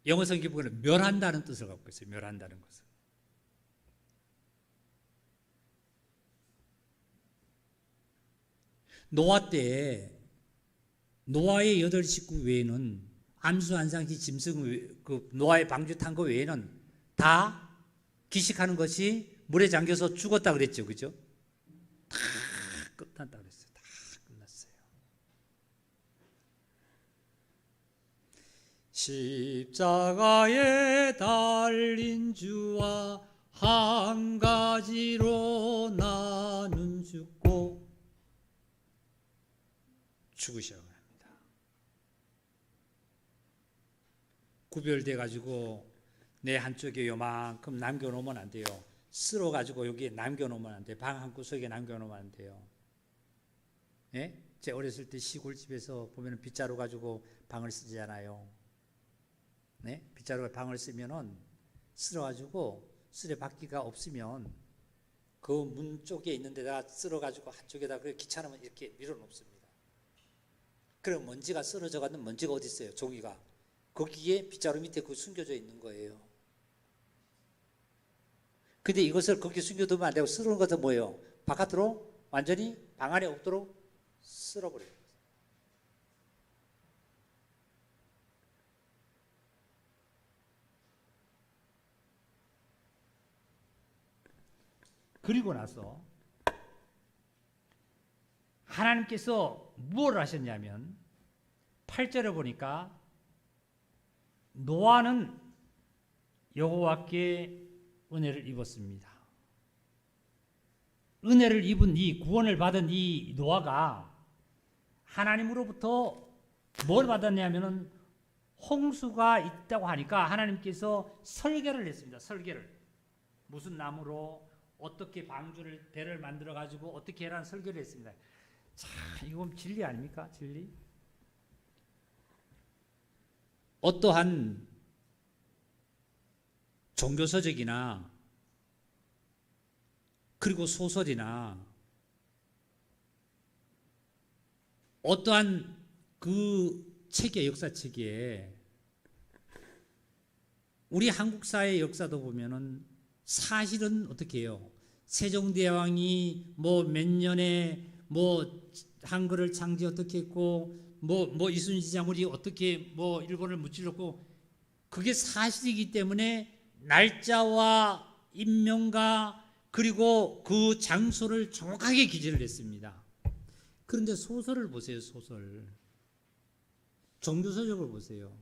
영어 성경 보면 멸한다는 뜻을 갖고 있어요. 멸한다는 것은. 노아 때 노아의 8 식구 외에는 암수 한상시 짐승 그 노아의 방주 탄 거 외에는 다 기식하는 것이 물에 잠겨서 죽었다 그랬죠. 그죠? 다 끝났다 그랬어요. 다 끝났어요. 십자가에 달린 주와 한 가지로 나는 죽고 죽으셔야 합니다. 구별돼 가지고 내 한쪽에 요만큼 남겨놓으면 안 돼요. 쓸어 가지고 여기에 남겨놓으면 안 돼요. 방 한 구석에 남겨놓으면 안 돼요. 예? 제 어렸을 때 시골집에서 보면 빗자루 가지고 방을 쓰잖아요. 네? 빗자루가 방을 쓰면은 쓸어 가지고 쓸에 바퀴가 없으면 그 문 쪽에 있는 데다가 쓸어 가지고 한쪽에다 그 귀찮으면 이렇게 밀어 놓습니다. 그럼 먼지가 쓰러져 가는 먼지가 어디 있어요? 종이가. 거기에 빗자루 밑에 그 숨겨져 있는 거예요. 근데 이것을 거기 숨겨두면 안 되고 쓸어놓은 것은 뭐예요? 바깥으로 완전히 방 안에 없도록 쓸어버려요. 그리고 나서 하나님께서 무엇을 하셨냐면 8절에 보니까 노아는 여호와께 은혜를 입었습니다. 은혜를 입은 이 구원을 받은 이 노아가 하나님으로부터 뭘 받았냐면은 홍수가 있다고 하니까 하나님께서 설계를 했습니다. 설계를. 무슨 나무로 어떻게 방주를 배를 만들어 가지고 어떻게 해라는 설계를 했습니다. 자, 이건 진리 아닙니까? 진리? 어떠한 종교서적이나 그리고 소설이나 어떠한 그 책의 역사책에 우리 한국 사회의 역사도 보면은 사실은 어떻게 해요? 세종대왕이 뭐 몇 년에 뭐 한글을 창제 어떻게 했고 뭐 이순신 장군이 어떻게 뭐 일본을 무찔렀고 그게 사실이기 때문에 날짜와 인명과 그리고 그 장소를 정확하게 기재를 했습니다. 그런데 소설을 보세요. 소설. 종교서적을 보세요.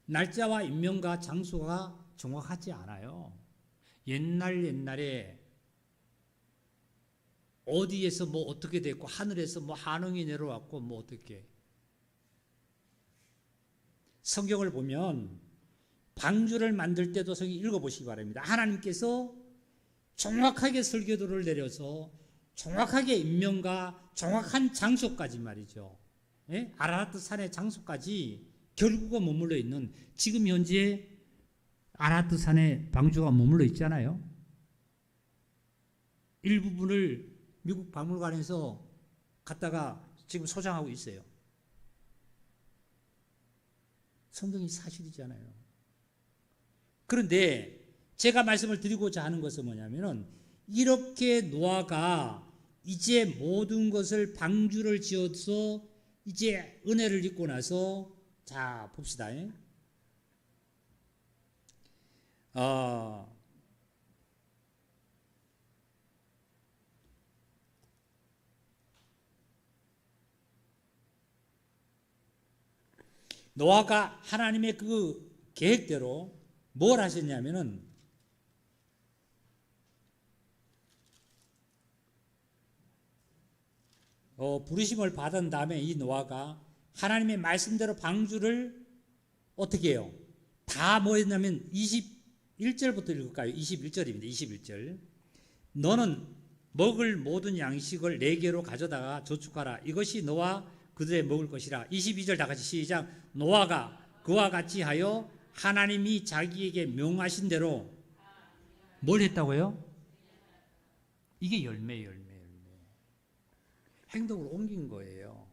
날짜와 인명과 장소가 정확하지 않아요. 옛날에 어디에서 뭐 어떻게 됐고 하늘에서 뭐 한웅이 내려왔고 뭐 어떻게 성경을 보면 방주를 만들 때도 성경 읽어보시기 바랍니다. 하나님께서 정확하게 설계도를 내려서 정확하게 인명과 정확한 장소까지 말이죠. 예? 아라라트 산의 장소까지 결국은 머물러 있는 지금 현재 아라라트 산에 방주가 머물러 있잖아요. 일부분을 미국 박물관에서 갖다가 지금 소장하고 있어요. 성경이 사실이잖아요. 그런데 제가 말씀을 드리고자 하는 것은 뭐냐면은 이렇게 노아가 이제 모든 것을 방주를 지어서 이제 은혜를 입고 나서 자 봅시다. 노아가 하나님의 그 계획대로 뭘 하셨냐면은 부르심을 받은 다음에 이 노아가 하나님의 말씀대로 방주를 어떻게 해요? 다 뭐 했냐면 21절부터 읽을까요? 21절입니다. 21절. 너는 먹을 모든 양식을 4개로 가져다가 저축하라. 이것이 너와 그들의 먹을 것이라. 22절 다 같이 시작. 노아가 그와 같이 하여 하나님이 자기에게 명하신 대로 뭘 했다고요? 이게 열매. 행동을 옮긴 거예요.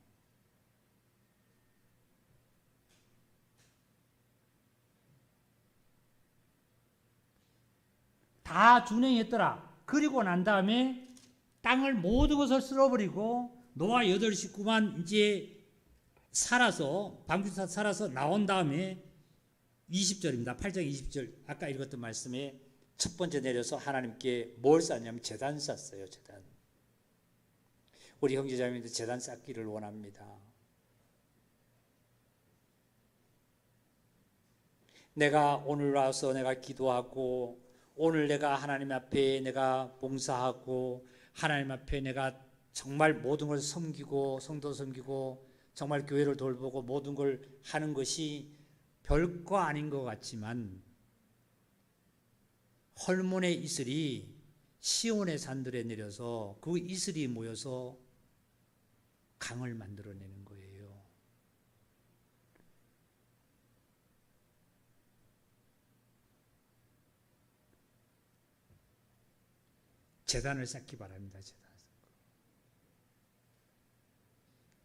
다 준행했더라. 그리고 난 다음에 땅을 모든 것을 쓸어버리고 노아 8 식구만 이제 살아서 방주사 살아서 나온 다음에 20절입니다. 8장 20절 아까 읽었던 말씀에 첫 번째 내려서 하나님께 뭘 쌓냐면 제단 쌓았어요. 제단. 우리 형제자매들 제단 쌓기를 원합니다. 내가 오늘 와서 내가 기도하고 오늘 내가 하나님 앞에 내가 봉사하고 하나님 앞에 내가 정말 모든 걸 섬기고 성도 섬기고 정말 교회를 돌보고 모든 걸 하는 것이 별거 아닌 것 같지만 헐몬의 이슬이 시온의 산들에 내려서 그 이슬이 모여서 강을 만들어내는 거예요. 제단을 쌓기 바랍니다.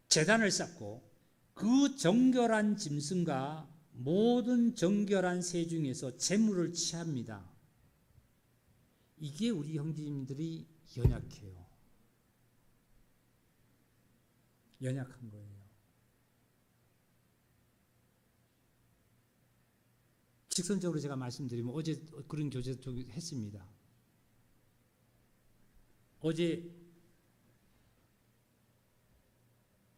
제단을 쌓고 그 정결한 짐승과 모든 정결한 새 중에서 제물을 취합니다. 이게 우리 형제님들이 연약해요. 연약한 거예요. 직선적으로 제가 말씀드리면 어제 그런 교제 좀 했습니다. 어제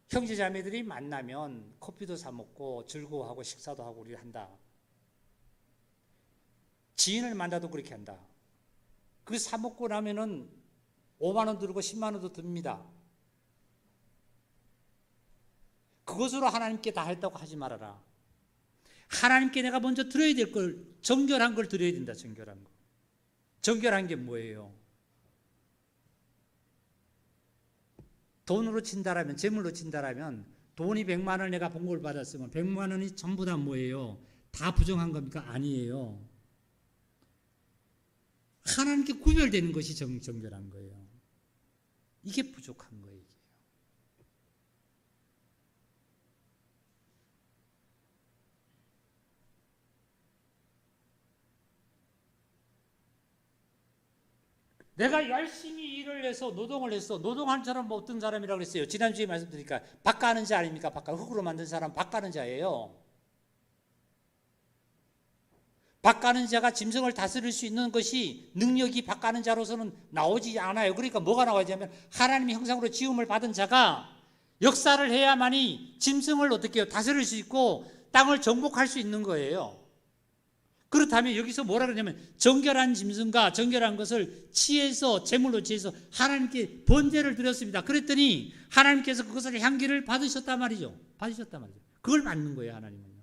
형제자매들이 만나면 커피도 사 먹고 즐거워하고 식사도 하고 우리 한다. 지인을 만나도 그렇게 한다. 그 사 먹고 나면은 5만 원 들고 10만 원도 듭니다. 그것으로 하나님께 다 했다고 하지 말아라. 하나님께 내가 먼저 드려야 될 걸, 정결한 걸 드려야 된다. 정결한 거. 정결한 게 뭐예요? 돈으로 친다라면, 재물로 친다라면 돈이 100만 원을 내가 봉급을 받았으면 100만 원이 전부 다 뭐예요? 다 부정한 겁니까? 아니에요. 하나님께 구별되는 것이 정결한 거예요. 이게 부족한 거예요. 내가 열심히 일을 해서 노동을 해서 노동한 사람 뭐 어떤 사람이라고 그랬어요. 지난주에 말씀드리니까 밥 가는 자 아닙니까? 흙으로 만든 사람 밥 가는 자예요. 밥 가는 자가 짐승을 다스릴 수 있는 것이 능력이 밥 가는 자로서는 나오지 않아요. 그러니까 뭐가 나와야냐면 하나님의 형상으로 지음을 받은 자가 역사를 해야만이 짐승을 어떻게 해요? 다스릴 수 있고 땅을 정복할 수 있는 거예요. 그렇다면 여기서 뭐라 그러냐면 정결한 짐승과 정결한 것을 취해서 제물로 취해서 하나님께 번제를 드렸습니다. 그랬더니 하나님께서 그것을 향기를 받으셨단 말이죠. 받으셨단 말이죠. 그걸 받는 거예요. 하나님은요.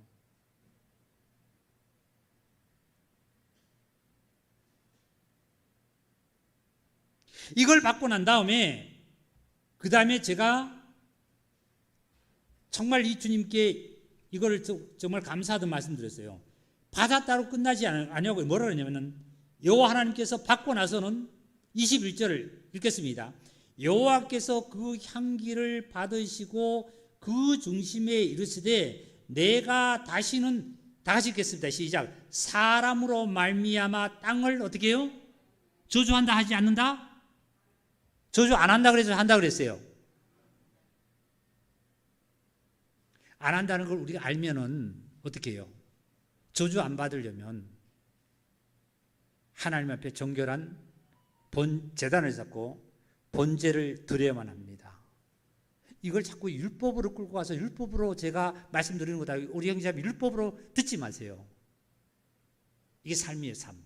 이걸 받고 난 다음에 그 다음에 제가 정말 이 주님께 이걸 정말 감사하던 말씀드렸어요. 받았다로 끝나지 않냐고 뭐라 그러냐면은 여호와 하나님께서 받고 나서는 21절을 읽겠습니다. 여호와께서 그 향기를 받으시고 그 중심에 이르시되 내가 다시는 다 같이 읽겠습니다. 시작. 사람으로 말미암아 땅을 어떻게 해요? 저주한다 하지 않는다? 저주 안 한다 그래서 한다 그랬어요. 안 한다는 걸 우리가 알면은 어떻게 해요? 저주 안 받으려면 하나님 앞에 정결한 제단을 쌓고 번제를 드려야만 합니다. 이걸 자꾸 율법으로 끌고 가서 율법으로 제가 말씀드리는 거다. 우리 형제자매 율법으로 듣지 마세요. 이게 삶이에요. 삶.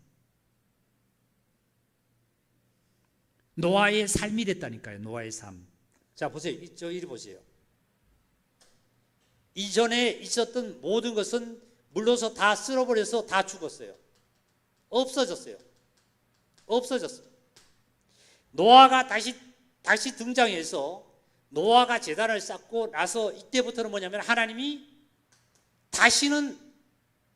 노아의 삶이 됐다니까요. 노아의 삶. 자 보세요. 이리 보세요. 이전에 있었던 모든 것은 물러서 다 쓸어버려서 다 죽었어요. 없어졌어요. 없어졌어요. 노아가 다시 등장해서 노아가 제단을 쌓고 나서 이때부터는 뭐냐면 하나님이 다시는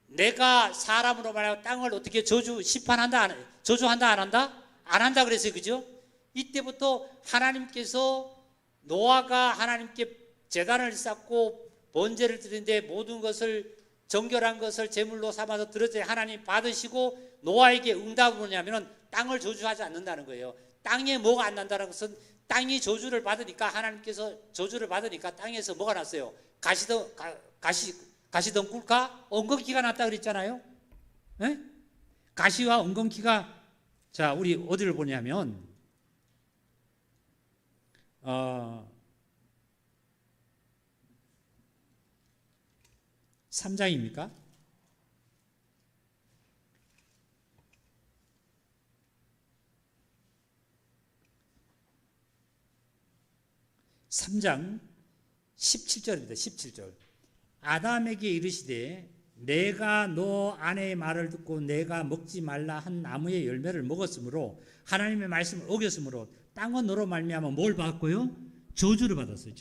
내가 사람으로 말하여 땅을 어떻게 심판한다, 저주한다, 안 한다? 안 한다 그랬어요. 그죠? 이때부터 하나님께서 노아가 하나님께 제단을 쌓고 번제를 드리는데 모든 것을 정결한 것을 제물로 삼아서 드렸더니 하나님 받으시고 노아에게 응답은 뭐냐면 땅을 저주하지 않는다는 거예요. 땅에 뭐가 안 난다는 것은 땅이 저주를 받으니까 하나님께서 저주를 받으니까 땅에서 뭐가 났어요? 가시던 꿀과 엉겅퀴가 났다 그랬잖아요. 네? 가시와 엉겅퀴가 자 우리 어디를 보냐면 3장입니까? 3장 17절입니다. 17절. 아담에게 이르시되 내가 너 아내의 말을 듣고 내가 먹지 말라 한 나무의 열매를 먹었으므로 하나님의 말씀을 어겼으므로 땅은 너로 말미암아 뭘 받았고요? 저주를 받았어요.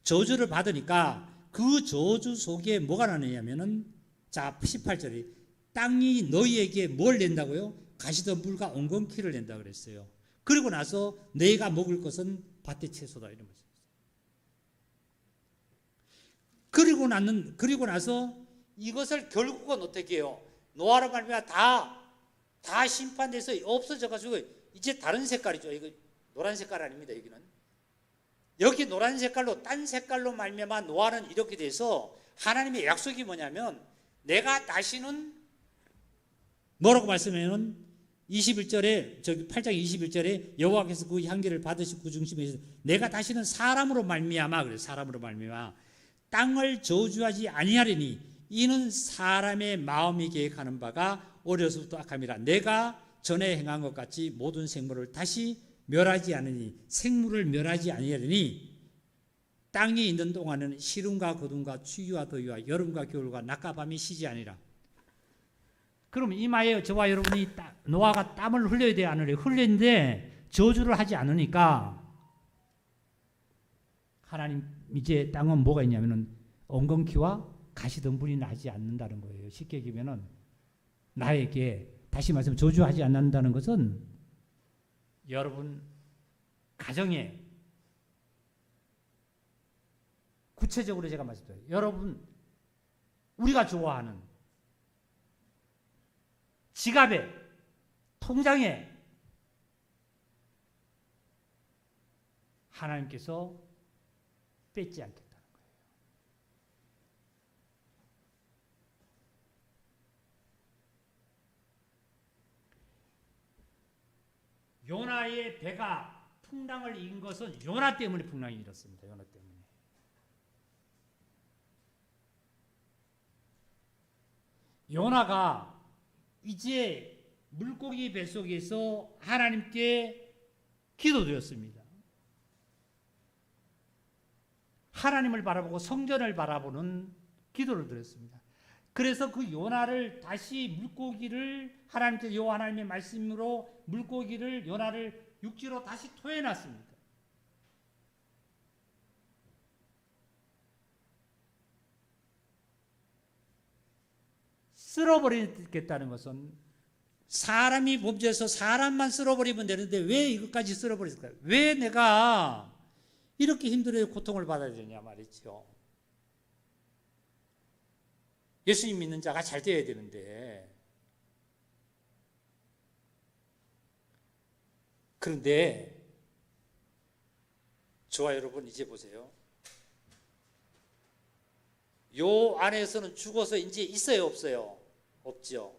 저주를 받으니까 그 저주 속에 뭐가 나느냐면은 자 18절이 땅이 너희에게 뭘 낸다고요? 가시던 물과 엉겅퀴를 낸다 그랬어요. 그리고 나서 너희가 먹을 것은 밭의 채소다 이런 말씀. 그리고 나서 이것을 결국은 어떻게 해요? 노아로 말미암아 다 심판돼서 없어져 가지고 이제 다른 색깔이죠. 이거 노란 색깔 아닙니다. 여기 노란 색깔로 딴 색깔로 말미암아 노아는 이렇게 돼서 하나님의 약속이 뭐냐면 내가 다시는 뭐라고 말씀하면 21절에 저기 8장 21절에 여호와께서 그 향기를 받으시고 그 중심에 내가 다시는 사람으로 말미암아 그래 사람으로 말미암아 땅을 저주하지 아니하리니 이는 사람의 마음이 계획하는 바가 어려서부터 악함이라 내가 전에 행한 것 같이 모든 생물을 다시 멸하지 않으니 생물을 멸하지 아니하리니 땅에 있는 동안은 시름과 거둠과 추위와 더위와 여름과 겨울과 낮과 밤이 쉬지 아니라. 그럼 이마에 저와 여러분이 노아가 땀을 흘려야 돼, 안 흘려요? 흘리는데 저주를 하지 않으니까 하나님 이제 땅은 뭐가 있냐면은 엉겅퀴와 가시덤불이 나지 않는다는 거예요. 쉽게 얘기하면은 나에게 다시 말씀 저주하지 않는다는 것은 여러분 가정에 구체적으로 제가 말씀드려요. 여러분 우리가 좋아하는 지갑에 통장에 하나님께서 뺏지 않겠다는 거예요. 요나의 배가 풍랑을 이긴 것은 요나 때문에 풍랑이 일었습니다. 요나 때문에. 요나가 이제 물고기 뱃속에서 하나님께 기도드렸습니다. 하나님을 바라보고 성전을 바라보는 기도를 드렸습니다. 그래서 그 요나를 다시 물고기를 하나님께 여호와 하나님의 말씀으로 물고기를 요나를 육지로 다시 토해놨습니다. 쓸어버리겠다는 것은 사람이 범죄해서 사람만 쓸어버리면 되는데 왜 이것까지 쓸어버렸을까요? 왜 내가 이렇게 힘들어요 고통을 받아야 되냐 말이죠. 예수님 믿는 자가 잘 되어야 되는데 그런데 저와 여러분 이제 보세요. 요 안에서는 죽어서 이제 있어요 없어요? 없죠.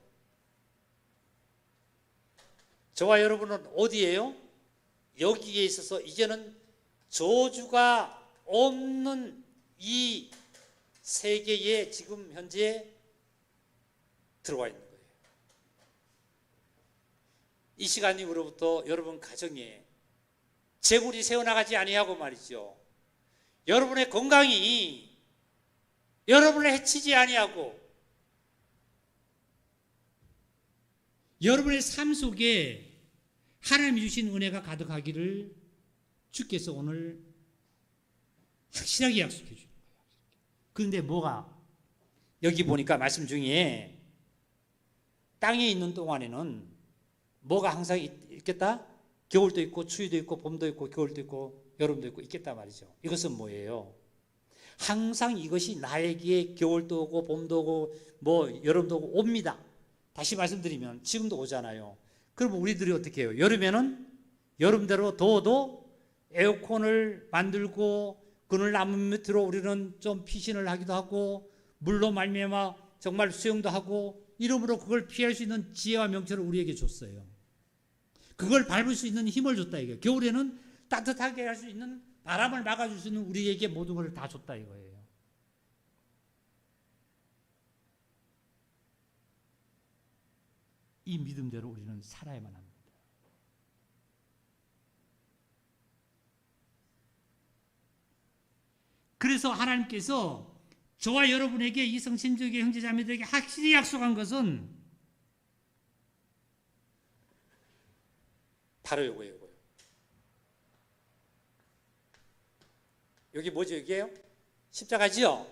저와 여러분은 어디예요? 여기에 있어서 이제는 저주가 없는 이 세계에 지금 현재 들어와 있는 거예요. 이 시간 이후로부터 여러분 가정에 재물이 새어나가지 아니하고 말이죠. 여러분의 건강이 여러분을 해치지 아니하고 여러분의 삶 속에 하나님이 주신 은혜가 가득하기를 주께서 오늘 확실하게 약속해 주는 거예요. 그런데 뭐가 여기 보니까 말씀 중에 땅에 있는 동안에는 뭐가 항상 있겠다? 겨울도 있고 추위도 있고 봄도 있고 겨울도 있고 여름도 있고 있겠다 말이죠. 이것은 뭐예요? 항상 이것이 나에게 겨울도 오고 봄도 오고 뭐 여름도 오고 옵니다. 다시 말씀드리면 지금도 오잖아요. 그러면 우리들이 어떻게 해요? 여름에는 여름대로 더워도 에어컨을 만들고 그늘나무 밑으로 우리는 좀 피신을 하기도 하고 물로 말미암아 정말 수영도 하고 이러므로 그걸 피할 수 있는 지혜와 명철을 우리에게 줬어요. 그걸 밟을 수 있는 힘을 줬다 이거예요. 겨울에는 따뜻하게 할 수 있는 바람을 막아줄 수 있는 우리에게 모든 걸 다 줬다 이거예요. 이 믿음대로 우리는 살아야만 합니다. 그래서 하나님께서 저와 여러분에게 이 성신족의 형제자매들에게 확실히 약속한 것은 바로 이거예요. 여기 뭐죠? 여기에요? 십자가지요?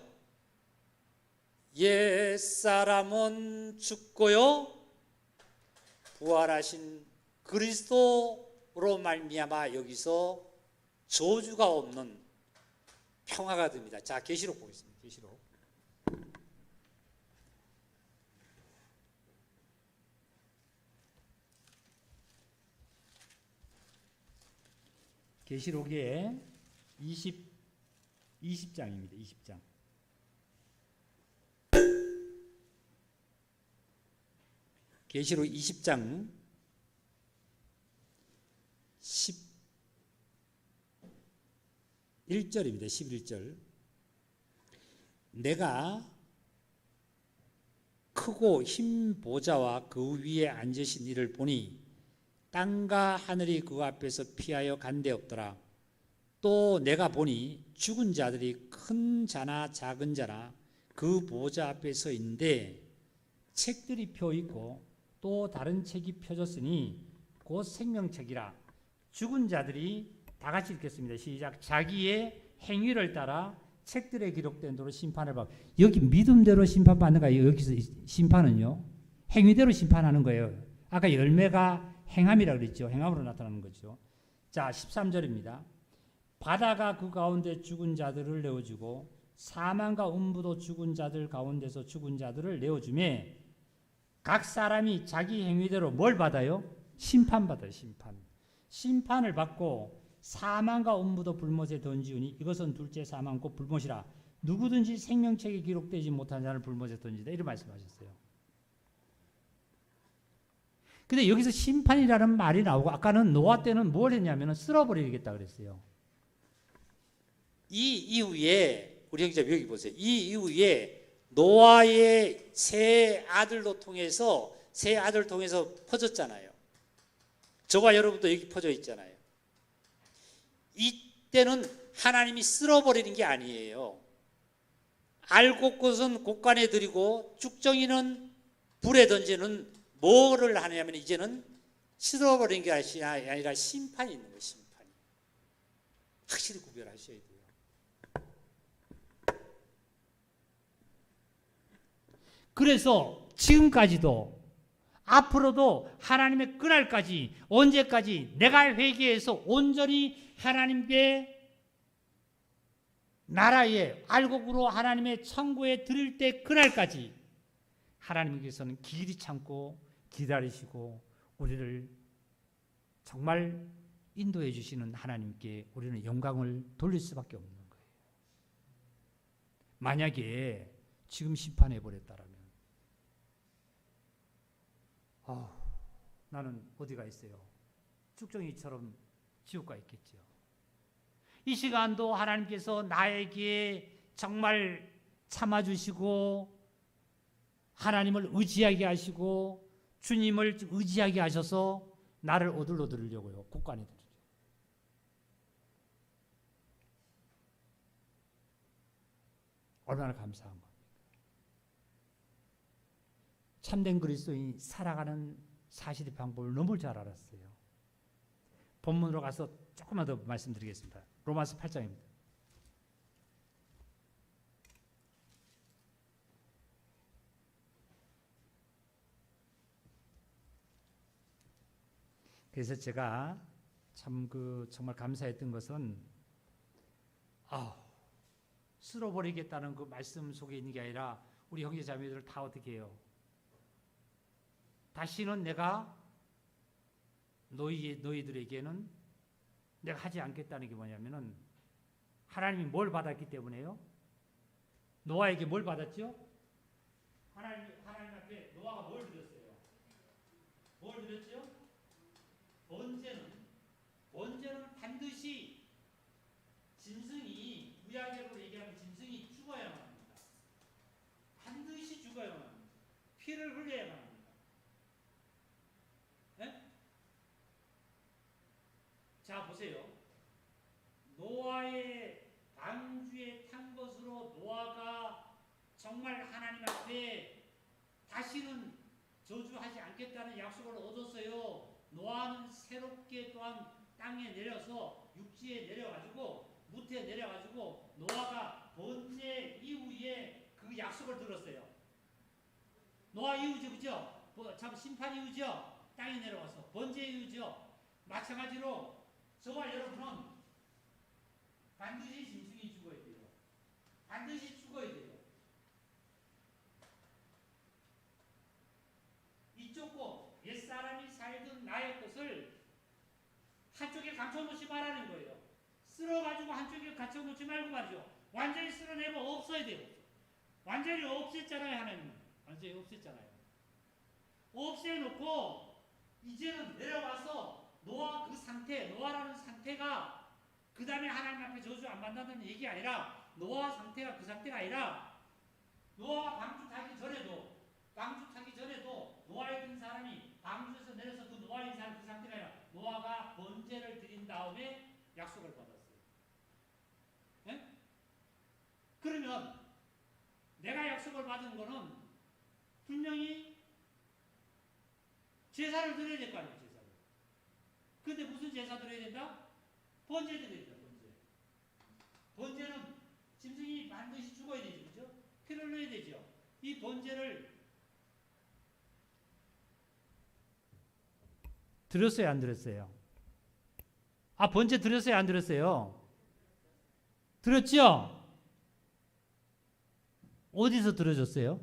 옛사람은 죽고요 부활하신 그리스도로 말미암아 여기서 저주가 없는 평화가 됩니다. 자, 계시록 보겠습니다. 계시록. 계시록에 20장입니다. 20장. 계시록 20장 1절입니다. 11절. 내가 크고 흰 보좌와 그 위에 앉으신 이를 보니 땅과 하늘이 그 앞에서 피하여 간데 없더라. 또 내가 보니 죽은 자들이 큰 자나 작은 자나 그 보좌 앞에 서 있는데 책들이 펴 있고 또 다른 책이 펴졌으니 곧 생명책이라. 죽은 자들이 다 같이 읽겠습니다. 시작. 자기의 행위를 따라 책들에 기록된 대로 심판을 받고. 여기 믿음대로 심판받는 거예요. 여기서 심판은요, 행위대로 심판하는 거예요. 아까 열매가 행함이라 그랬죠. 행함으로 나타나는 거죠. 자, 13절입니다. 바다가 그 가운데 죽은 자들을 내어주고 사망과 음부도 죽은 자들 가운데서 죽은 자들을 내어주매 각 사람이 자기 행위대로 뭘 받아요? 심판받아요. 심판을 받고 사망과 음부도 불못에 던지우니 이것은 둘째 사망 곧 불못이라. 누구든지 생명책에 기록되지 못한 자를 불못에 던지다. 이런 말씀하셨어요. 근데 여기서 심판이라는 말이 나오고, 아까는 노아 때는 뭘 했냐면 쓸어버리겠다 그랬어요. 이 이후에 우리 형제님 여기 보세요. 이 이후에 노아의 세 아들로 통해서 퍼졌잖아요. 저와 여러분도 여기 퍼져 있잖아요. 이때는 하나님이 쓸어버리는 게 아니에요. 알곡 것은 곡간에 들이고 쭉정이는 불에 던지는 뭐를 하냐면 이제는 쓸어버리는 게 아니라 심판이 있는 거예요. 심판이. 확실히 구별하셔야 돼요. 그래서 지금까지도 앞으로도 하나님의 그날까지, 언제까지 내가 회개해서 온전히 하나님께 나라에 알곡으로 하나님의 천국에 드릴 때 그날까지 하나님께서는 길이 참고 기다리시고 우리를 정말 인도해 주시는 하나님께 우리는 영광을 돌릴 수밖에 없는 거예요. 만약에 지금 심판해 버렸다라면 나는 어디가 있어요? 쭉정이처럼 지옥 가 있겠죠. 이 시간도 하나님께서 나에게 정말 참아주시고 하나님을 의지하게 하시고 주님을 의지하게 하셔서 나를 얻으러 들으려고요. 곳간에 들으려. 얼마나 감사한 겁니까? 참된 그리스도인이 살아가는 사실의 방법을 너무 잘 알았어요. 본문으로 가서 조금만 더 말씀드리겠습니다. 로마서 8장입니다. 그래서 제가 정말 감사했던 것은 쓸어버리겠다는 그 말씀 속에 있는 게 아니라 우리 형제 자매들을 다 어떻게 해요? 다시는 내가 너희들에게는 내가 하지 않겠다는 게 뭐냐면은 하나님이 뭘 받았기 때문에요? 노아에게 뭘 받았죠? 하나님 앞에 노아가 뭘 드렸어요? 뭘 드렸죠? 번제는 반드시 짐승이, 구약으로 얘기하면 짐승이 죽어야만 합니다. 반드시 죽어야만 합니다. 피를 흘려야만 합니다. 네? 자, 보세요. 노아의 방주에 탄 것으로 노아가 정말 하나님 앞에 다시는 저주하지 않겠다는 약속을 얻었어요. 노아는 새롭게 또한 땅에 내려서 육지에 내려가지고 무태에 내려가지고 노아가 번제 이후에 그 약속을 들었어요. 노아 이후죠, 그죠? 참 심판 이후죠. 땅에 내려와서 번제 이후죠. 마찬가지로 저와 여러분은 반드시 짐승이 죽어야 돼요. 반드시 죽어야 돼요. 이쪽 것, 옛사람이 살던 나의 것을 한쪽에 감춰놓지 말라는 거예요. 쓸어가지고 한쪽에 감춰놓지 말고 말이죠. 완전히 쓸어내면 없어야 돼요. 완전히 없앴잖아요, 하나님은. 완전히 없앴잖아요. 없애놓고 이제는 내려와서 노아라는 상태가 그 다음에 하나님 앞에 저주 안 받는다는 얘기 아니라 노아 상태가 그 상태가 아니라 노아가 방주 타기 전에도 노아에 든 사람이 방주에서 내려서 그 노아에 든 그 상태가 아니라 노아가 번제를 드린 다음에 약속을 받았어요. 예? 그러면 내가 약속을 받은 거는 분명히 제사를 드려야 될 거 아니에요. 제사를. 근데 무슨 제사 드려야 된다? 번제 드려야 된다. 번제는 짐승이 반드시 죽어야 되죠. 그죠? 피를 넣어야 되죠. 이 번제를 드렸어요, 안 드렸어요? 아, 번제 드렸어요, 안 드렸어요? 드렸죠? 어디서 들어줬어요?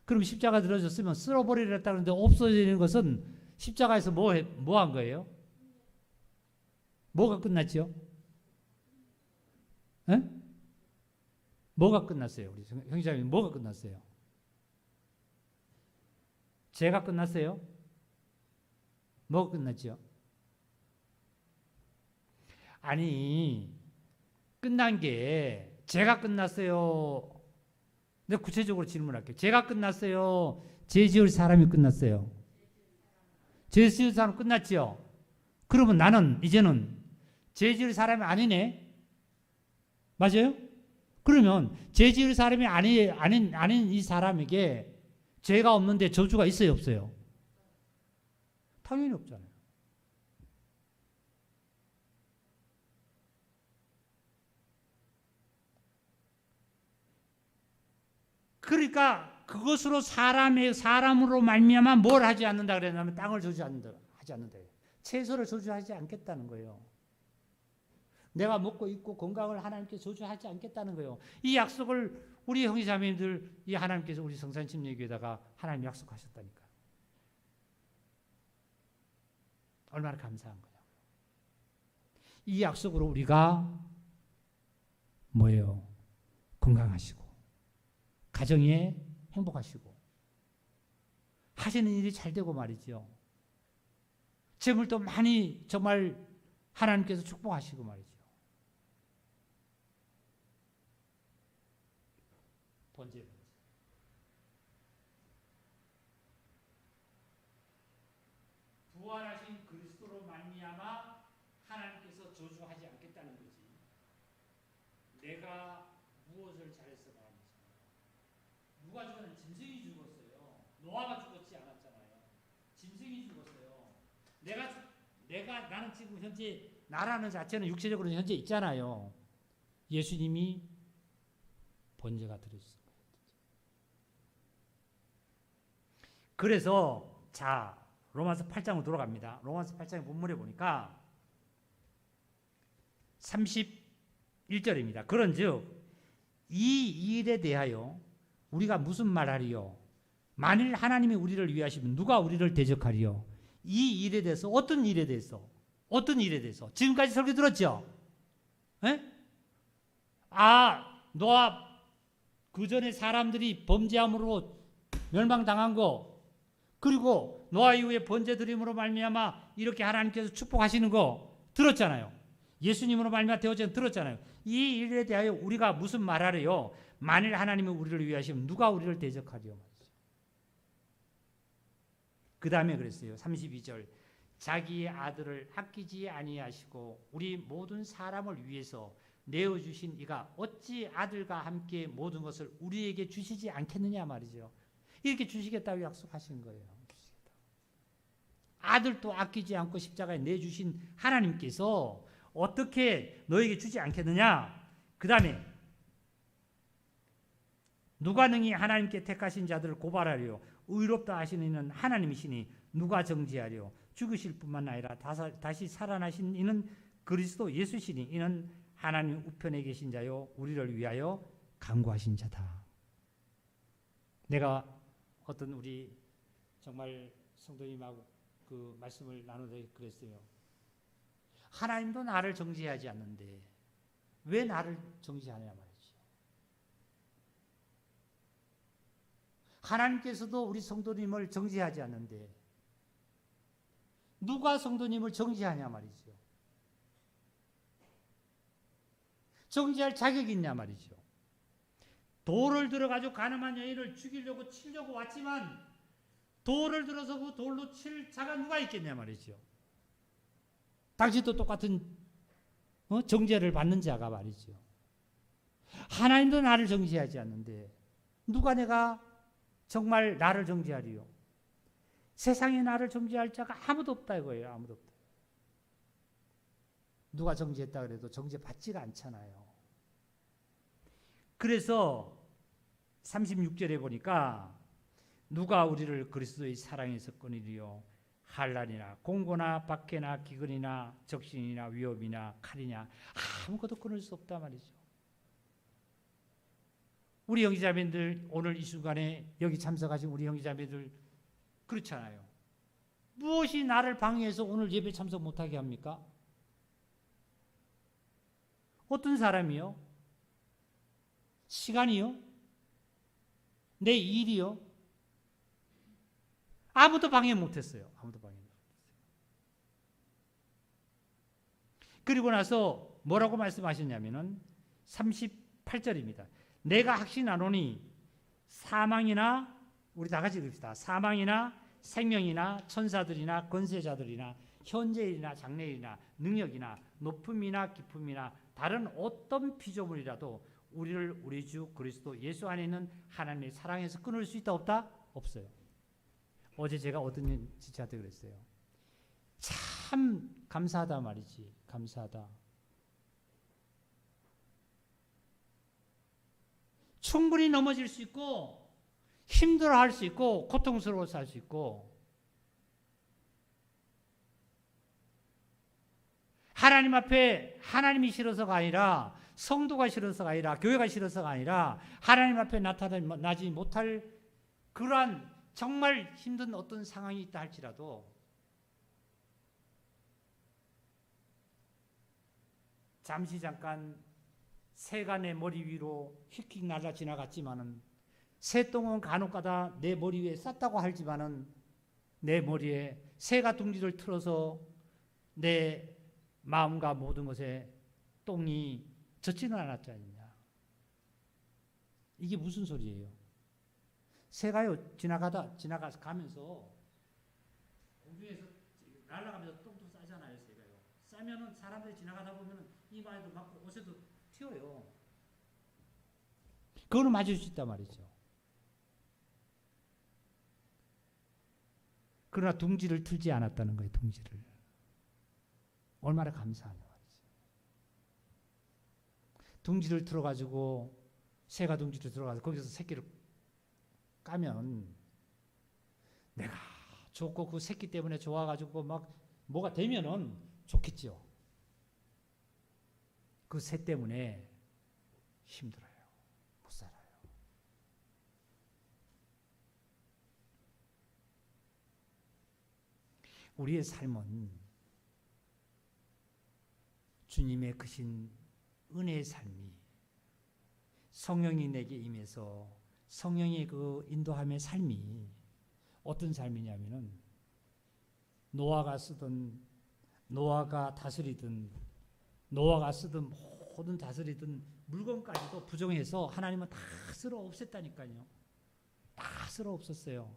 그럼 십자가 들어줬으면 쓸어버리려 했다는데 없어지는 것은 십자가에서 뭐 한 거예요? 뭐가 끝났죠? 에? 뭐가 끝났어요? 우리 형제자매님 뭐가 끝났어요? 죄가 끝났어요? 뭐가 끝났죠? 아니, 끝난 게 죄가 끝났어요. 내가 구체적으로 질문할게요. 죄가 끝났어요? 죄 지을 사람이 끝났어요? 죄 지을 사람 끝났죠? 그러면 나는 이제는 죄 지을 사람이 아니네? 맞아요? 그러면 죄 지을 사람이 아닌 이 사람에게 죄가 없는데 저주가 있어요, 없어요? 당연히 없잖아요. 그러니까 그것으로 사람으로 말미암아 뭘 하지 않는다 그랬냐면 땅을 하지 않는다. 채소를 저주하지 않겠다는 거예요. 내가 먹고 입고 건강을 하나님께 저주하지 않겠다는 거예요. 이 약속을 우리 형제자매들 이 하나님께서 우리 성산침례교회에다가 하나님 약속하셨다니까. 얼마나 감사한 거냐고요. 이 약속으로 우리가 뭐예요? 건강하시고 가정에 행복하시고 하시는 일이 잘 되고 말이죠. 재물도 많이 정말 하나님께서 축복하시고 말이죠. 번제. 부활하신 그리스도로 말미암아 하나님께서 저주하지 않겠다는 거지. 내가 무엇을 잘해서 말합니다. 누가 죽었는 짐승이 죽었어요. 노아가 죽었지 않았잖아요. 짐승이 죽었어요. 나는 지금 현재 나라는 자체는 육체적으로 현재 있잖아요. 예수님이 번제가 되셨습니다. 그래서 자 로마서 8장으로 돌아갑니다. 로마서 8장의 본문에 보니까 31절입니다. 그런즉 이 일에 대하여 우리가 무슨 말하리요? 만일 하나님이 우리를 위하시면 누가 우리를 대적하리요? 이 일에 대해서 어떤 일에 대해서 지금까지 설교 들었죠? 에? 노아 그 전에 사람들이 범죄함으로 멸망당한 거, 그리고 노아 이후에 번제 드림으로 말미암아 이렇게 하나님께서 축복하시는 거 들었잖아요. 예수님으로 말미암아 되어진 들었잖아요. 이 일에 대하여 우리가 무슨 말하래요? 만일 하나님이 우리를 위하시면 누가 우리를 대적하리요? 그 다음에 그랬어요. 32절 자기의 아들을 아끼지 아니하시고 우리 모든 사람을 위해서 내어주신 이가 어찌 아들과 함께 모든 것을 우리에게 주시지 않겠느냐 말이죠. 이렇게 주시겠다고 약속하신 거예요. 아들도 아끼지 않고 십자가에 내주신 하나님께서 어떻게 너에게 주지 않겠느냐. 그 다음에 누가 능히 하나님께 택하신 자들을 고발하리요? 의롭다 하시는 이는 하나님이시니 누가 정죄하리요? 죽으실 뿐만 아니라 다시 살아나신 이는 그리스도 예수시니 이는 하나님 우편에 계신 자요 우리를 위하여 간구하신 자다. 내가 어떤 우리 정말 성도님하고 그 말씀을 나누다 그랬어요. 하나님도 나를 정죄하지 않는데 왜 나를 정죄하냐 말이죠. 하나님께서도 우리 성도님을 정죄하지 않는데 누가 성도님을 정죄하냐 말이죠. 정죄할 자격이 있냐 말이죠. 돌을 들어가지고 가늠한 여인을 죽이려고 치려고 왔지만 돌을 들어서 그 돌로 칠 자가 누가 있겠냐 말이죠. 당신도 똑같은 정죄를 받는 자가 말이죠. 하나님도 나를 정죄하지 않는데 누가 내가 정말 나를 정죄하리요? 세상에 나를 정죄할 자가 아무도 없다 이거예요. 아무도 없다. 누가 정죄했다 그래도 정죄받지가 않잖아요. 그래서 36절에 보니까 누가 우리를 그리스도의 사랑에서 끊으리요? 환난이나 공고나 박해나 기근이나 적신이나 위협이나 칼이냐 아무것도 끊을 수 없다 말이죠. 우리 형제자매들 오늘 이 순간에 여기 참석하신 우리 형제자매들 그렇잖아요. 무엇이 나를 방해해서 오늘 예배 참석 못하게 합니까? 어떤 사람이요? 시간이요? 내 일이요? 아무도 방해 못했어요. 아무도 방해 못했어요. 그리고 나서 뭐라고 말씀하셨냐면은 38절입니다. 내가 확신하노니 사망이나 우리 다 같이 읽읍시다. 사망이나 생명이나 천사들이나 권세자들이나 현재일이나 장래일이나 능력이나 높음이나 깊음이나 다른 어떤 피조물이라도 우리를 우리 주 그리스도 예수 안에 있는 하나님의 사랑에서 끊을 수 있다 없다? 없어요. 어제 제가 어떤 지체한테 그랬어요. 참 감사하다 말이지. 감사하다. 충분히 넘어질 수 있고 힘들어할 수 있고 고통스러워서 할 수 있고 하나님 앞에 하나님이 싫어서가 아니라 성도가 싫어서가 아니라 교회가 싫어서가 아니라 하나님 앞에 나타나지 못할 그러한 정말 힘든 어떤 상황이 있다 할지라도 잠시 잠깐 새가 내 머리 위로 휙휙 날아 지나갔지만은 새똥은 간혹가다 내 머리 위에 쌌다고 하지만은 내 머리에 새가 둥지를 틀어서 내 마음과 모든 것에 똥이 젖지는 않았지 않느냐. 이게 무슨 소리예요? 새가요 지나가면서 공중에서 날아가면서 똥도 싸잖아요. 새가요. 싸면은 사람들이 지나가다 보면은 이마에도 맞고 옷에도 튀어요. 그거는 맞을 수 있단 말이죠. 그러나 둥지를 틀지 않았다는 거예요. 둥지를. 얼마나 감사하냐 말이죠. 둥지를 틀어가지고 새가 둥지를 들어가서 거기서 새끼를 까면 내가 좋고 그 새끼 때문에 좋아가지고 막 뭐가 되면은 좋겠죠. 그 새 때문에 힘들어요. 못 살아요. 우리의 삶은 주님의 크신 은혜의 삶이 성령이 내게 임해서 성령의 그 인도함의 삶이 어떤 삶이냐면은 노아가 쓰던 모든 다스리던 물건까지도 부정해서 하나님은 다 쓸어 없앴다니까요. 다 쓸어 없었어요.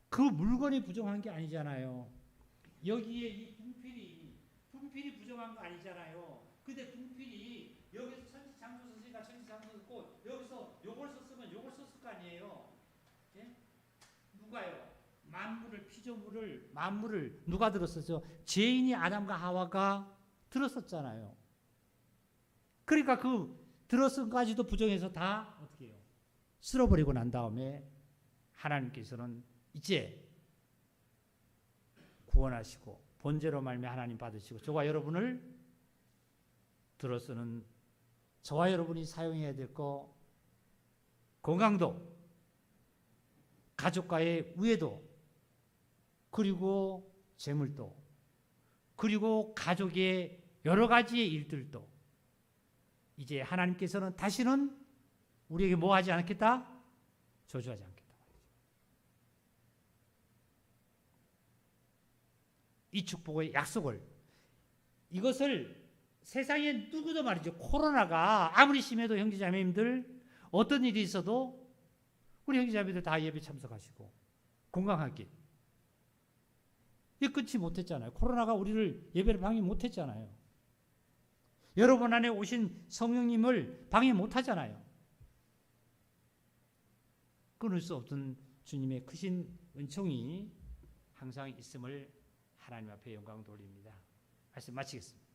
그 물건이 부정한 게 아니잖아요. 여기에 이 분필이 부정한 거 아니잖아요. 근데 분필이 여기서 천지창조 썼으니까 천지창조 썼고 여기서 요걸 썼으면 요걸 썼을 거 아니에요. 예? 누가요? 만물을 누가 들었었죠? 죄인이 아담과 하와가 들었었잖아요. 그러니까 그 들었음까지도 부정해서 다 어떻게 해요? 쓸어버리고 난 다음에 하나님께서는 이제 구원하시고 번제로 말미암아 하나님 받으시고 저와 여러분을 들어서는 저와 여러분이 사용해야 될 거 건강도 가족과의 우애도 그리고 재물도 그리고 가족의 여러 가지의 일들도 이제 하나님께서는 다시는 우리에게 뭐 하지 않겠다? 저주하지 않겠다. 이 축복의 약속을 이것을 세상에 누구도 말이죠. 코로나가 아무리 심해도 형제자매님들 어떤 일이 있어도 우리 형제자매들 다 예배 참석하시고 건강하게. 이 끊지 못했잖아요. 코로나가 우리를 예배를 방해 못했잖아요. 여러분 안에 오신 성령님을 방해 못하잖아요. 끊을 수 없던 주님의 크신 은총이 항상 있음을 하나님 앞에 영광 돌립니다. 말씀 마치겠습니다.